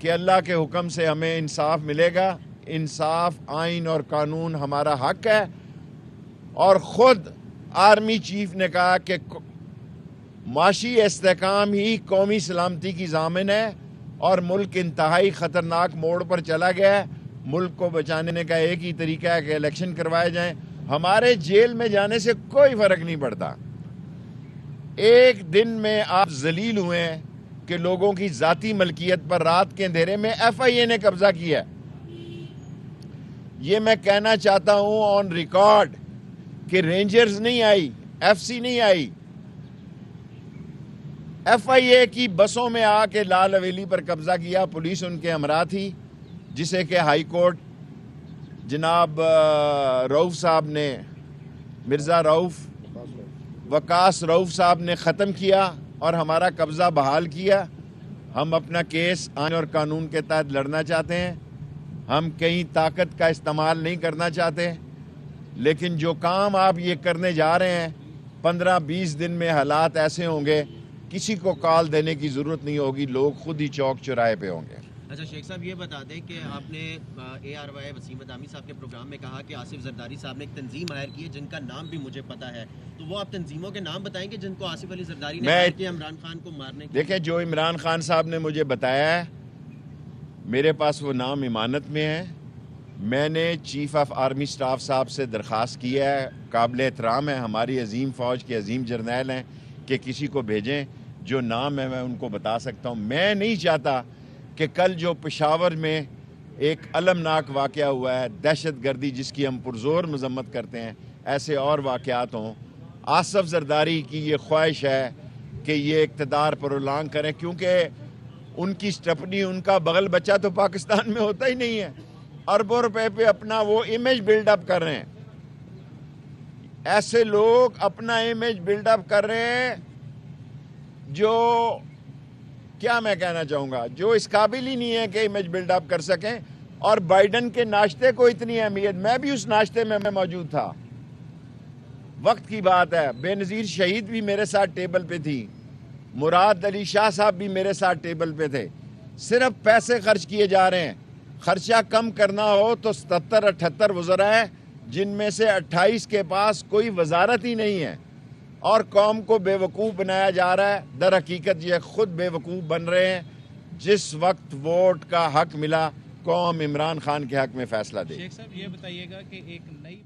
کہ اللہ کے حکم سے ہمیں انصاف ملے گا. انصاف, آئین اور قانون ہمارا حق ہے, اور خود آرمی چیف نے کہا کہ معاشی استحکام ہی قومی سلامتی کی ضامن ہے, اور ملک انتہائی خطرناک موڑ پر چلا گیا ہے. ملک کو بچانے کا ایک ہی طریقہ ہے کہ الیکشن کروائے جائیں. ہمارے جیل میں جانے سے کوئی فرق نہیں پڑتا. ایک دن میں آپ ذلیل ہوئے ہیں کہ لوگوں کی ذاتی ملکیت پر رات کے اندھیرے میں FIA نے قبضہ کیا. یہ میں کہنا چاہتا ہوں آن ریکارڈ کہ رینجرز نہیں آئی, FC نہیں آئی, FIA کی بسوں میں آ کے لال حویلی پر قبضہ کیا. پولیس ان کے ہمراہ تھی, جسے کہ ہائی کورٹ جناب رؤف صاحب نے, مرزا رؤف, وقاص رؤف صاحب نے ختم کیا اور ہمارا قبضہ بحال کیا. ہم اپنا کیس آئین اور قانون کے تحت لڑنا چاہتے ہیں, ہم کہیں طاقت کا استعمال نہیں کرنا چاہتے, لیکن جو کام آپ یہ کرنے جا رہے ہیں 15-20 دن میں حالات ایسے ہوں گے کسی کو کال دینے کی ضرورت نہیں ہوگی, لوگ خود ہی چوک چوراہے پہ ہوں گے. اچھا شیخ صاحب یہ بتا دیں کہ آپ نے ARY وسیم ادامی صاحب کے پروگرام میں کہا کہ آصف زرداری صاحب نے ایک تنظیم ہائر کی ہے جن کا نام بھی مجھے پتا ہے, تو وہ آپ تنظیموں کے نام بتائیں گے جن کو آصف علی زرداری نے ہائر کیا عمران خان کو مارنے کے. دیکھیں جو عمران خان صاحب نے مجھے بتایا ہے میرے پاس وہ نام امانت میں ہے. میں نے چیف آف آرمی سٹاف صاحب سے درخواست کی ہے, قابل احترام ہے, ہماری عظیم فوج کے عظیم جرنیل ہیں, کہ کسی کو بھیجیں جو نام ہے میں ان کو بتا سکتا ہوں. میں نہیں چاہتا کہ کل جو پشاور میں ایک المناک واقعہ ہوا ہے, دہشت گردی جس کی ہم پرزور مذمت کرتے ہیں, ایسے اور واقعات ہوں. آصف زرداری کی یہ خواہش ہے کہ یہ اقتدار پر اعلان کریں, کیونکہ ان کی سٹپنی, ان کا بغل بچہ تو پاکستان میں ہوتا ہی نہیں ہے, اربوں روپے پہ اپنا وہ امیج بلڈ اپ کر رہے ہیں. ایسے لوگ اپنا امیج بلڈ اپ کر رہے ہیں جو کیا میں کہنا چاہوں گا, جو اس قابل ہی نہیں ہے کہ امیج بلڈ اپ کر سکیں. اور بائیڈن کے ناشتے کو اتنی اہمیت, میں بھی اس ناشتے میں موجود تھا, وقت کی بات ہے. بے نظیر شہید بھی میرے ساتھ ٹیبل پہ تھی, مراد علی شاہ صاحب بھی میرے ساتھ ٹیبل پہ تھے. صرف پیسے خرچ کیے جا رہے ہیں. خرچہ کم کرنا ہو تو 77-78 وزراء ہیں جن میں سے 28 کے پاس کوئی وزارت ہی نہیں ہے, اور قوم کو بے وقوف بنایا جا رہا ہے. در حقیقت یہ خود بے وقوف بن رہے ہیں. جس وقت ووٹ کا حق ملا قوم عمران خان کے حق میں فیصلہ دے. شیخ صاحب یہ بتائیے گا کہ ایک نئی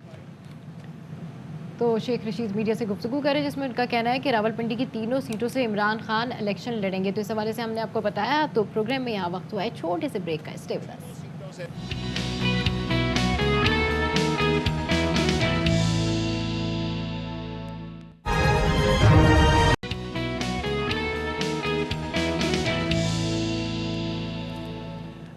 تو شیخ رشید میڈیا سے گفتگو کرے جس میں ان کا کہنا ہے کہ راولپنڈی کی تینوں سیٹوں سے عمران خان الیکشن لڑیں گے. تو اس حوالے سے ہم نے آپ کو بتایا. تو پروگرام میں یہاں وقت ہوا ہے چھوٹے سے بریک کا. Stay with us.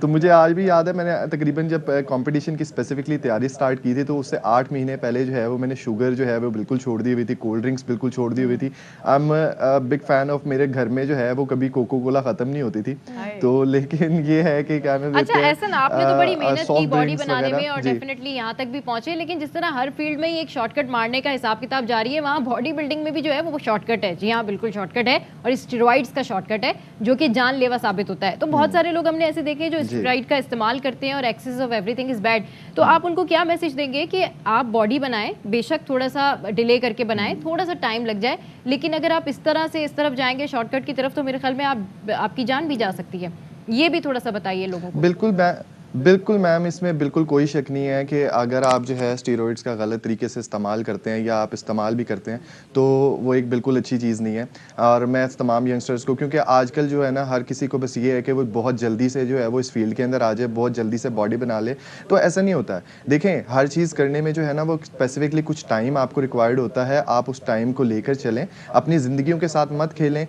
تو مجھے آج بھی یاد ہے میں نے تقریباً جب کمپٹیشن کی اسپیسیفکلی تیاری اسٹارٹ کی تھی تو اس سے 8 مہینے پہلے جو ہے وہ میں نے شوگر جو ہے وہ بالکل چھوڑ دی ہوئی تھی, کولڈ ڈرنکس بالکل چھوڑ دی ہوئی تھی. I am big fan of, میرے گھر میں جو ہے وہ کبھی کوکو کولا ختم نہیں ہوتی تھی. تو لیکن یہ ہے کہ کیا میں اچھا احسن آپ نے تو بڑی محنت کی باڈی بنانے میں اور ڈیفینیٹلی یہاں تک بھی پہنچے, لیکن جس طرح ہر فیلڈ میں ایک شارٹ کٹ مارنے کا حساب کتاب جاری ہے, وہاں باڈی بلڈنگ میں بھی جو ہے وہ شارٹ کٹ ہے. جی ہاں بالکل شارٹ کٹ ہے, اور اسٹیرائڈز کا شارٹ کٹ ہے جو کہ جان لیوا ثابت ہوتا ہے. تو بہت سارے لوگ ہم نے ایسے دیکھے جو اسٹیرائڈ کا استعمال کرتے ہیں اور excess of everything is bad. تو آپ ان کو کیا میسج دیں گے کہ آپ باڈی بنائیں, بے شک تھوڑا سا ڈیلے کر کے بنائیں, تھوڑا سا ٹائم لگ جائے, لیکن اگر آپ اس طرح سے اس طرف جائیں گے شارٹ کٹ کی طرف تو میرے خیال میں آپ کی جان بھی جا سکتی ہے. یہ بھی تھوڑا سا بتائیے لوگوں کو. بالکل میم, اس میں بالکل کوئی شک نہیں ہے کہ اگر آپ جو ہے اسٹیرائڈس کا غلط طریقے سے استعمال کرتے ہیں یا آپ استعمال بھی کرتے ہیں تو وہ ایک بالکل اچھی چیز نہیں ہے. اور میں تمام ینگسٹرز کو, کیونکہ آج کل جو ہے نا ہر کسی کو بس یہ ہے کہ وہ بہت جلدی سے جو ہے وہ اس فیلڈ کے اندر آ جائے, بہت جلدی سے باڈی بنا لے, تو ایسا نہیں ہوتا ہے. دیکھیں ہر چیز کرنے میں جو ہے نا وہ اسپیسیفکلی کچھ ٹائم آپ کو ریکوائرڈ ہوتا ہے, آپ اس ٹائم کو لے کر چلیں, اپنی زندگیوں کے ساتھ مت کھیلیں.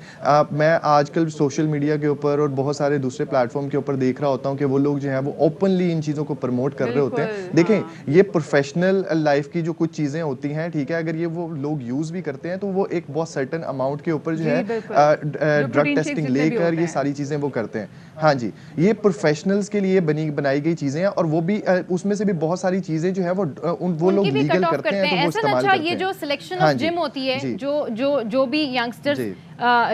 میں آج کل سوشل میڈیا کے اوپر اور بہت سارے دوسرے پلیٹ فارم کے اوپر دیکھ رہا ہوتا ہوں کہ وہ لوگ جو ہیں وہ اوپنلی ان چیزوں کو پروموٹ کر رہے ہوتے ہیں. دیکھیں یہ پروفیشنل لائف کی جو کچھ چیزیں ہوتی ہیں, ٹھیک ہے, اگر یہ وہ لوگ یوز بھی کرتے ہیں تو وہ ایک بہت سرٹن اماؤنٹ کے اوپر جو ہے ڈرگ ٹیسٹنگ لے کر یہ ساری چیزیں وہ کرتے ہیں. ہاں جی, یہ پروفیشنلز کے لیے بنائی گئی چیزیں ہیں, اور وہ بھی اس میں سے بھی بہت ساری چیزیں جو ہے وہ لوگ لیگل کرتے ہیں تو وہ استعمال کرتے ہیں. یہ جو سلیکشن آف جم ہوتی ہے, جو بھی ینگسٹرز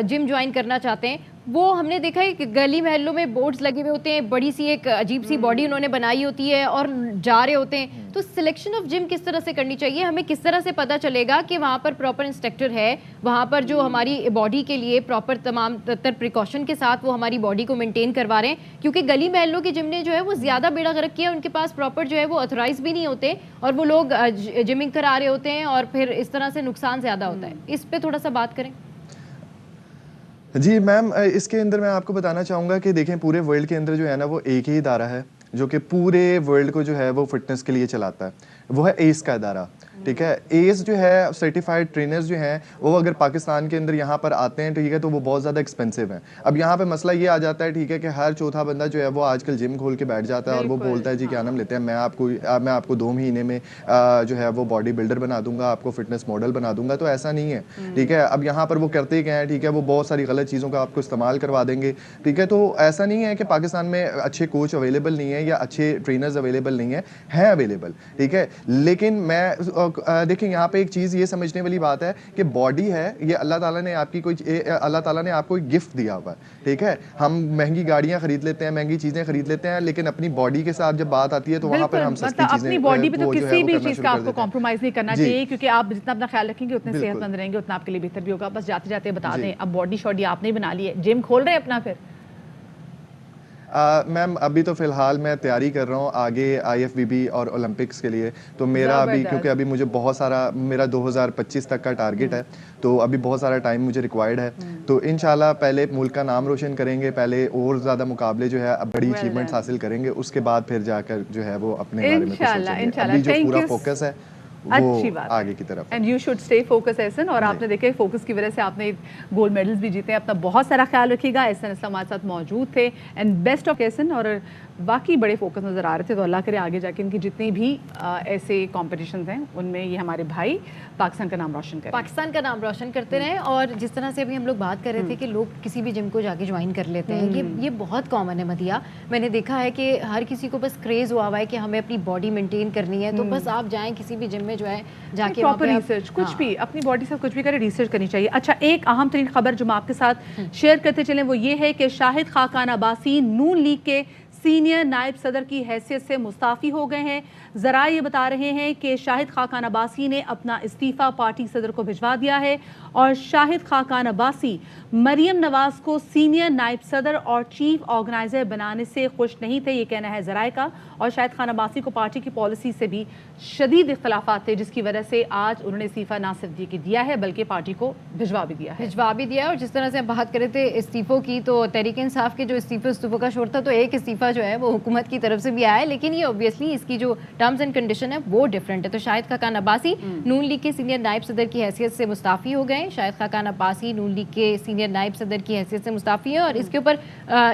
جم جوائن کرنا چاہتے ہیں, وہ ہم نے دیکھا ہے کہ گلی محلوں میں بورڈز لگے ہوئے ہوتے ہیں, بڑی سی ایک عجیب سی باڈی انہوں نے بنائی ہوتی ہے اور جا رہے ہوتے ہیں. تو سلیکشن آف جم کس طرح سے کرنی چاہیے, ہمیں کس طرح سے پتہ چلے گا کہ وہاں پر پراپر انسٹرکٹر ہے, وہاں پر جو ہماری باڈی کے لیے پراپر تمام تر پریکاشن کے ساتھ وہ ہماری باڈی کو مینٹین کروا رہے ہیں. کیونکہ گلی محلوں کے جم نے جو ہے وہ زیادہ بیڑا غرق کیا, ان کے پاس پراپر جو ہے وہ اتھورائز بھی نہیں ہوتے اور وہ لوگ جمنگ کرا رہے ہوتے ہیں اور پھر اس طرح سے نقصان زیادہ ہوتا ہے. اس پہ تھوڑا سا بات کریں. جی میم, اس کے اندر میں آپ کو بتانا چاہوں گا کہ دیکھیں پورے ورلڈ کے اندر جو ہے نا وہ ایک ہی ادارہ ہے جو کہ پورے ورلڈ کو جو ہے وہ فٹنس کے لیے چلاتا ہے, وہ ہے ایس کا ادارہ. ٹھیک ہے, ایس جو ہے سرٹیفائڈ ٹرینرز جو ہیں وہ اگر پاکستان کے اندر یہاں پر آتے ہیں, ٹھیک ہے, تو وہ بہت زیادہ ایکسپینسو ہیں. اب یہاں پہ مسئلہ یہ آ جاتا ہے, ٹھیک ہے, کہ ہر چوتھا بندہ جو ہے وہ آج کل جم کھول کے بیٹھ جاتا ہے اور وہ بولتا ہے جی کیا نام لیتے ہیں, میں آپ کو 2 مہینے میں جو ہے وہ باڈی بلڈر بنا دوں گا, آپ کو فٹنس ماڈل بنا دوں گا. تو ایسا نہیں ہے, ٹھیک ہے. اب یہاں پر وہ کرتے کیا ہیں, ٹھیک ہے, وہ بہت ساری غلط چیزوں کا آپ کو استعمال کروا دیں گے. ٹھیک ہے, تو ایسا نہیں ہے کہ پاکستان میں اچھے کوچ اویلیبل نہیں ہیں یا اچھے ٹرینرز اویلیبل نہیں ہیں اویلیبل, ٹھیک ہے. لیکن میں دیکھیں یہاں پہ ایک چیز یہ سمجھنے والی بات ہے کہ باڈی ہے یہ اللہ تعالیٰ نے آپ کو ایک گفٹ دیا ہوا ہے. ٹھیک ہے, ہم مہنگی گاڑیاں خرید لیتے ہیں, مہنگی چیزیں خرید لیتے ہیں, لیکن اپنی باڈی کے ساتھ جب بات آتی ہے تو وہاں پر ہم سستی چیزیں, اپنی باڈی پہ تو کسی بھی چیز کا آپ کو کمپرومائز نہیں کرنا چاہیے, کیونکہ آپ جتنا اپنا خیال رکھیں گے اتنے صحت مند رہیں گے, اتنا آپ کے لیے بہتر بھی ہوگا. بس جاتے جاتے بتا دیں, اب باڈی شاڈی آپ نے بنا لی ہے, جم کھول رہے ہیں اپنا پھر؟ میم ابھی تو فی الحال میں تیاری کر رہا ہوں آگے IFBB اور اولمپکس کے لیے. تو میرا ابھی کیونکہ ابھی مجھے بہت سارا, میرا 2025 تک کا ٹارگٹ ہے, تو ابھی بہت سارا ٹائم مجھے ریکوائرڈ ہے. تو انشاءاللہ پہلے ملک کا نام روشن کریں گے, پہلے اور زیادہ مقابلے جو ہے بڑی اچیومنٹس حاصل کریں گے, اس کے بعد پھر جا کر جو ہے وہ اپنے بارے میں کچھ سوچیں گے. ابھی جو پورا فوکس ہے اچھی بات آگے کی طرف. And you should stay focus Ahsan. اور آپ نے دیکھے فوکس کی وجہ سے آپ نے گولڈ میڈلز بھی جیتے ہیں. اپنا بہت سارا خیال رکھیے گا. احسن اسلام ہمارے ساتھ موجود تھے اینڈ بیسٹ آف احسن, اور باقی بڑے فوکس نظر آ رہے تھے. تو اللہ کرے آگے جا کے ان کی جتنی بھی ایسے کمپٹیشنز ہیں ان میں یہ ہمارے بھائی پاکستان کا نام روشن کریں, پاکستان کا نام روشن کرتے رہیں. اور جس طرح سے ابھی ہم لوگ بات کر رہے تھے کہ لوگ کسی بھی جم کو جا کے جوائن کر لیتے ہیں, یہ بہت کامن ہے مدیہ. میں نے دیکھا ہے کہ ہر کسی کو بس کریز ہوا ہے کہ ہمیں اپنی باڈی مینٹین کرنی ہے, تو بس آپ جائیں کسی بھی جم میں جو ہے جا کے پراپر ریسرچ, کچھ بھی اپنی باڈی سے کچھ بھی کرے, ریسرچ کرنی چاہیے. اچھا, ایک اہم ترین خبر جو میں آپ کے ساتھ شیئر کرتے چلیں وہ یہ ہے کہ شاہد خاقان عباسی نون لیگ کے سینئر نائب صدر کی حیثیت سے مستعفی ہو گئے ہیں. ذرائع یہ بتا رہے ہیں کہ شاہد خاقان عباسی نے اپنا استعفیٰ پارٹی صدر کو بھجوا دیا ہے, اور شاہد خاقان عباسی مریم نواز کو سینئر نائب صدر اور چیف آرگنائزر بنانے سے خوش نہیں تھے, یہ کہنا ہے ذرائع کا. اور شاہد خان عباسی کو پارٹی کی پالیسی سے بھی شدید اختلافات تھے, جس کی وجہ سے آج انہوں نے استعفیٰ نہ صرف دیا ہے بلکہ پارٹی کو بھجوا بھی دیا ہے. اور جس طرح سے ہم بات کر رہے تھے استعفوں کی, تو تحریک انصاف کے جو استعفوں کا شور تھا, تو ایک استعفیٰ جو ہے وہ حکومت کی طرف سے بھی آیا ہے, لیکن یہ اوبویسلی اس کی جو ٹرمز اینڈ کنڈیشن ہے وہ ڈفرینٹ ہے. تو شاہد خاقان عباسی نون لیگ کے سینئر نائب صدر کی حیثیت سے مستعفی ہو گئے. شاہد خاقان عباسی نون لیگ کے سینئر نائب صدر کی حیثیت سے مستعفی ہیں, اور اس کے اوپر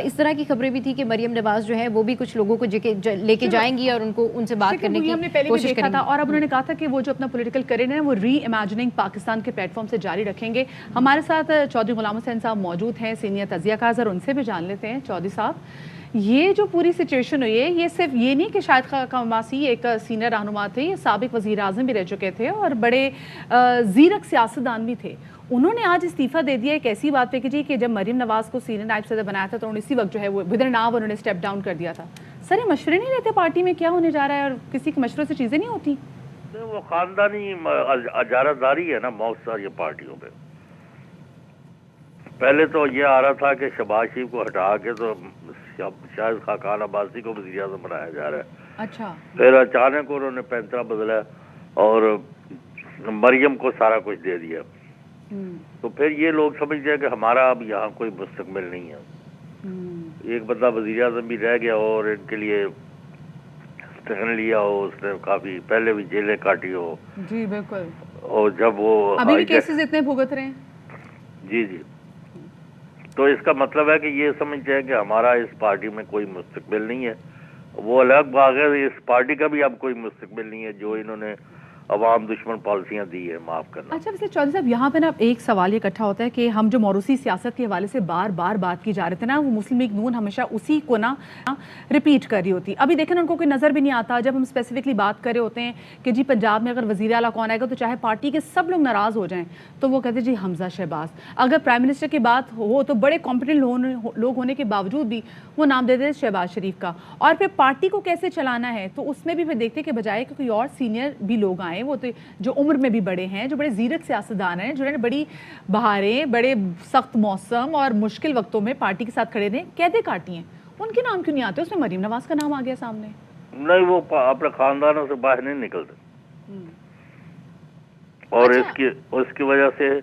اس طرح کی خبریں بھی تھی کہ مریم نواز جو ہے وہ بھی کچھ لوگوں کو لے کے جائیں گی اور ان کو ان سے بات کرنے کی کوشش کریں گی. اور اب انہوں نے کہا تھا کہ وہ جو اپنا پولیٹیکل کیریئر ہے وہ ری امیجننگ پاکستان کے پلیٹ فارم سے جاری رکھیں گے. ہمارے ساتھ چودھری غلام حسین صاحب موجود ہیں, سینئر تجزیہ کار, ان سے بھی جان لیتے ہیں. چودھری صاحب, یہ جو پوری سچویشن ہوئی ہے, یہ صرف یہ نہیں کہ شاہد خاقان عباسی ایک سینئر رہنما تھے, یہ سابق وزیر اعظم بھی رہ چکے تھے اور بڑے زیرک سیاستدان بھی تھے. انہوں نے آج استعفیٰ دے دیا ایک ایسی بات پہ کہ جی کہ جب مریم نواز کو سینئر نائب صدر بنایا تھا تو اسی وقت جو ہے وہ ود ان آور انہوں نے اسٹیپ ڈاؤن کر دیا تھا. سر, یہ مشورے نہیں لیتے پارٹی میں کیا ہونے جا رہا ہے, اور کسی کے مشورے سے چیزیں نہیں ہوتی؟ وہ خاندانی اجارہ داری ہے نا بہت ساری پارٹیوں پہ. پہلے تو یہ آ رہا تھا کہ شہباز شریف کو ہٹا کے تو شاہد خاقان عباسی کو وزیر اعظم بنایا جا رہا ہے. اچھا. پھر اچانک انہوں نے پینترا بدلا اور مریم کو سارا کچھ دے دیا. تو پھر یہ لوگ سمجھتے ہیں کہ ہمارا اب یہاں کوئی مستقبل نہیں ہے. ایک بندہ وزیر اعظم بھی رہ گیا اور ان کے لیے اسٹینڈ لیا ہو, اس نے کافی پہلے بھی جیلیں کاٹی ہو. جی بالکل. اور جب وہ ابھی بھی کیسز اتنے بھگت رہے ہیں. جی جی, تو اس کا مطلب ہے کہ یہ سمجھتے ہیں کہ ہمارا اس پارٹی میں کوئی مستقبل نہیں ہے. وہ الگ بات ہے, اس پارٹی کا بھی اب کوئی مستقبل نہیں ہے جو انہوں نے عوام دشمن پالیسیاں دی ہے, معاف کرنا. اچھا, ویسے چودھری صاحب یہاں پہ نا ایک سوال یہ اکٹھا ہوتا ہے کہ ہم جو موروثی سیاست کے حوالے سے بار بار بات کی جا رہے تھے نا, وہ مسلم لیگ نون ہمیشہ اسی کو نا ریپیٹ کر رہی ہوتی. ابھی دیکھیں ان کو کوئی نظر بھی نہیں آتا جب ہم اسپیسیفکلی بات کر رہے ہوتے ہیں کہ جی پنجاب میں اگر وزیر اعلیٰ کون آئے گا تو چاہے پارٹی کے سب لوگ ناراض ہو جائیں تو وہ کہتے ہیں جی حمزہ شہباز. اگر پرائم منسٹر کی بات ہو تو بڑے کمپیٹنٹ لوگ ہونے کے باوجود بھی وہ نام دیتے ہیں شہباز شریف کا. اور پھر پارٹی کو کیسے چلانا ہے تو اس میں بھی پھر دیکھتے کہ بجائے کہ کوئی اور سینئر بھی لوگ آئیں, وہ تو جو عمر میں بھی بڑے ہیں, جو بڑے زیرک سیاستدان ہیں, جنہوں نے بڑی بہاریں, بڑے سخت موسم اور مشکل وقتوں میں پارٹی کے ساتھ کھڑے رہے, قیدیں کاٹی ہیں, ان کے نام کیوں نہیں آتے؟ اس میں مریم نواز کا نام آ گیا سامنے. نہیں, وہ اپنے خاندانوں سے باہر نہیں نکلتے, اور اس کی وجہ سے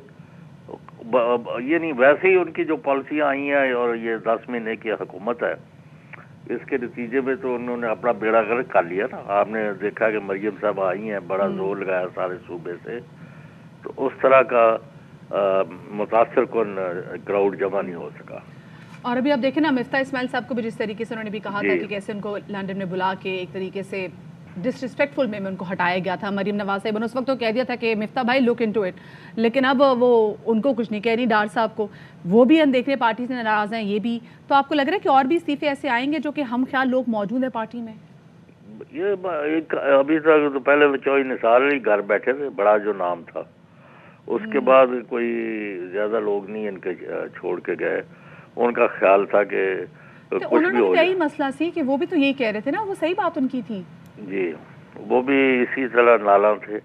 یہ نہیں, ویسے ہی ان کی جو پالیسیاں آئی ہیں اور یہ 10 مہینے کی حکومت ہے, اس کے نتیجے میں تو انہوں نے اپنا بیڑا غرق کر لیا نا. آپ نے دیکھا کہ مریم صاحب آئی ہیں, بڑا زور لگایا سارے صوبے سے, تو اس طرح کا متاثر کن کراؤڈ جمع نہیں ہو سکا. اور ابھی آپ دیکھیں نا مفتاح اسماعیل صاحب کو بھی جس طریقے سے انہوں نے بھی کہا تھا کہ کیسے ان کو لنڈن میں بلا کے ایک طریقے سے ڈسرسپیکٹفل میں ان کو ہٹایا گیا تھا. مریم نواز صاحب نے اس وقت تو کہہ دیا تھا کہ مفتاح بھائی لک انٹو اٹ, لیکن اب وہ ان کو کچھ نہیں کہہ رہی, ڈار صاحب کو, وہ بھی اندیکھنے پارٹی سے ناراض ہیں. یہ بھی تو آپ کو لگ رہا ہے کہ اور بھی استعفے ایسے آئیں گے جو کہ ہم خیال لوگ موجود ہیں پارٹی میں؟ یہ ابھی تک تو پہلے چوئی نثار علی گھر بیٹھے تھے, بڑا جو نام تھا, اس کے بعد کوئی زیادہ لوگ نہیں ان کے چھوڑ کے گئے. ان کا خیال تھا کہ انہوں نے یہی مسئلہ سی کہ وہ بھی تو یہی کہہ رہے تھے نا, وہ صحیح بات ان کی تھی. جی, وہ بھی اسی طرح نالا تھے.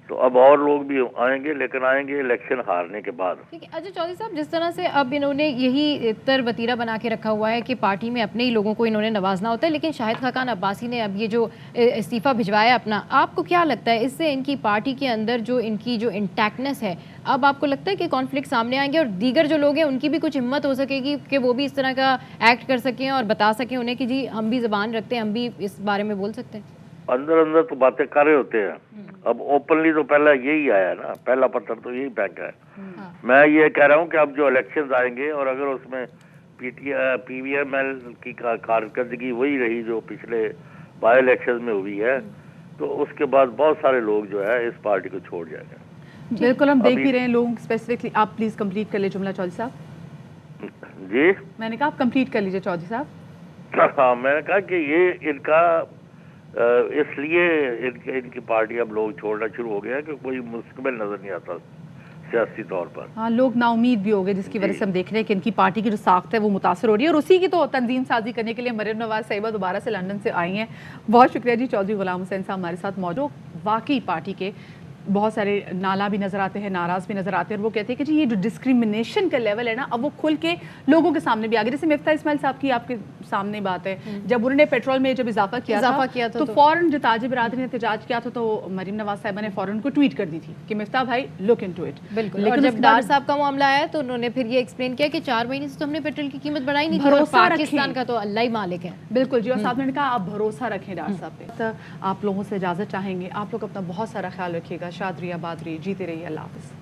تو اب اور لوگ بھی آئیں گے, لیکن آئیں گے الیکشن ہارنے کے بعد. اچھا چودھری صاحب, جس طرح سے اب انہوں نے یہی تر وتیرہ بنا کے رکھا ہوا ہے کہ پارٹی میں اپنے ہی لوگوں کو انہوں نے نوازنا ہوتا ہے, لیکن شاہد خاقان عباسی نے اب یہ جو استعفیٰ بھجوایا اپنا, آپ کو کیا لگتا ہے اس سے ان کی پارٹی کے اندر جو ان کی جو انٹیکٹنس ہے, اب آپ کو لگتا ہے کہ کانفلکٹ سامنے آئیں گے اور دیگر جو لوگ ہیں ان کی بھی کچھ ہمت ہو سکے گی کہ وہ بھی اس طرح کا ایکٹ کر سکیں اور بتا سکیں انہیں کہ جی ہم بھی زبان رکھتے ہیں, ہم بھی اس بارے میں بول سکتے ہیں؟ اندر اندر تو باتیں کر رہے ہوتے ہیں. اب اوپنلی تو پہلا یہی آیا نا, پہلا پتھر تو یہی پھینکا ہے. میں یہ کہہ رہا ہوں کہ اب جو الیکشنز آئیں گے اور اگر اس میں پی وی ایم ایل کی کارکردگی وہی رہی جو پچھلے بائی الیکشنز میں ہوئی ہے, تو اس کے بعد بہت سارے لوگ جو ہے اس پارٹی کو چھوڑ جائیں گے. بالکل, ہم دیکھ بھی رہے ہیں لوگ اسپیسیفکلی. آپ پلیز کمپلیٹ کر لیں جملہ چودھری صاحب. جی, میں نے کہا آپ کمپلیٹ کر لیجیے چودھری صاحب. ہاں, میں نے کہا کہ یہ ان کا اس لیے ان کی پارٹی اب لوگ چھوڑنا شروع ہو گیا کہ کوئی مستقبل نظر نہیں آتا سیاسی طور پر. ہاں, لوگ نا امید بھی ہو گئے, جس کی وجہ سے ہم دیکھ رہے ہیں کہ ان کی پارٹی کی جو ساخت ہے وہ متاثر ہو رہی ہے, اور اسی کی تو تنظیم سازی کرنے کے لیے مریم نواز صاحبہ دوبارہ سے لندن سے آئی ہیں. بہت شکریہ جی چودھری غلام حسین صاحب ہمارے ساتھ موجود, واقعی پارٹی کے بہت سارے نالا بھی نظر آتے ہیں, ناراض بھی نظر آتے ہیں, اور وہ کہتے ہیں کہ جی یہ جو ڈسکریمنیشن کا لیول ہے نا اب وہ کھل کے لوگوں کے سامنے بھی آ گیا. جیسے مفتاح اسماعیل صاحب کی آپ کے سامنے بات ہے, جب انہوں نے پیٹرول میں جب اضافہ کیا تھا تو فوراً جو تاجر برادری نے احتجاج کیا تھا تو مریم نواز صاحبہ نے فوراً کو ٹویٹ کر دی تھی کہ مفتاح بھائی لک انٹو اٹ. بالکل, اور جب ڈار صاحب کا معاملہ آیا تو انہوں نے پھر یہ ایکسپلین کیا کہ 4 مہینے سے تو ہم نے پیٹرول کی قیمت بڑھائی نہیں تھی, پاکستان کا تو اللہ ہی مالک ہے. بالکل جی, اور صاحب نے کہا آپ بھروسہ رکھیں ڈار صاحب پہ. آپ لوگوں سے اجازت چاہیں گے, آپ لوگ اپنا بہت سارا خیال رکھیے گا. شادری آبادری, جیتے رہیے, اللہ حافظ.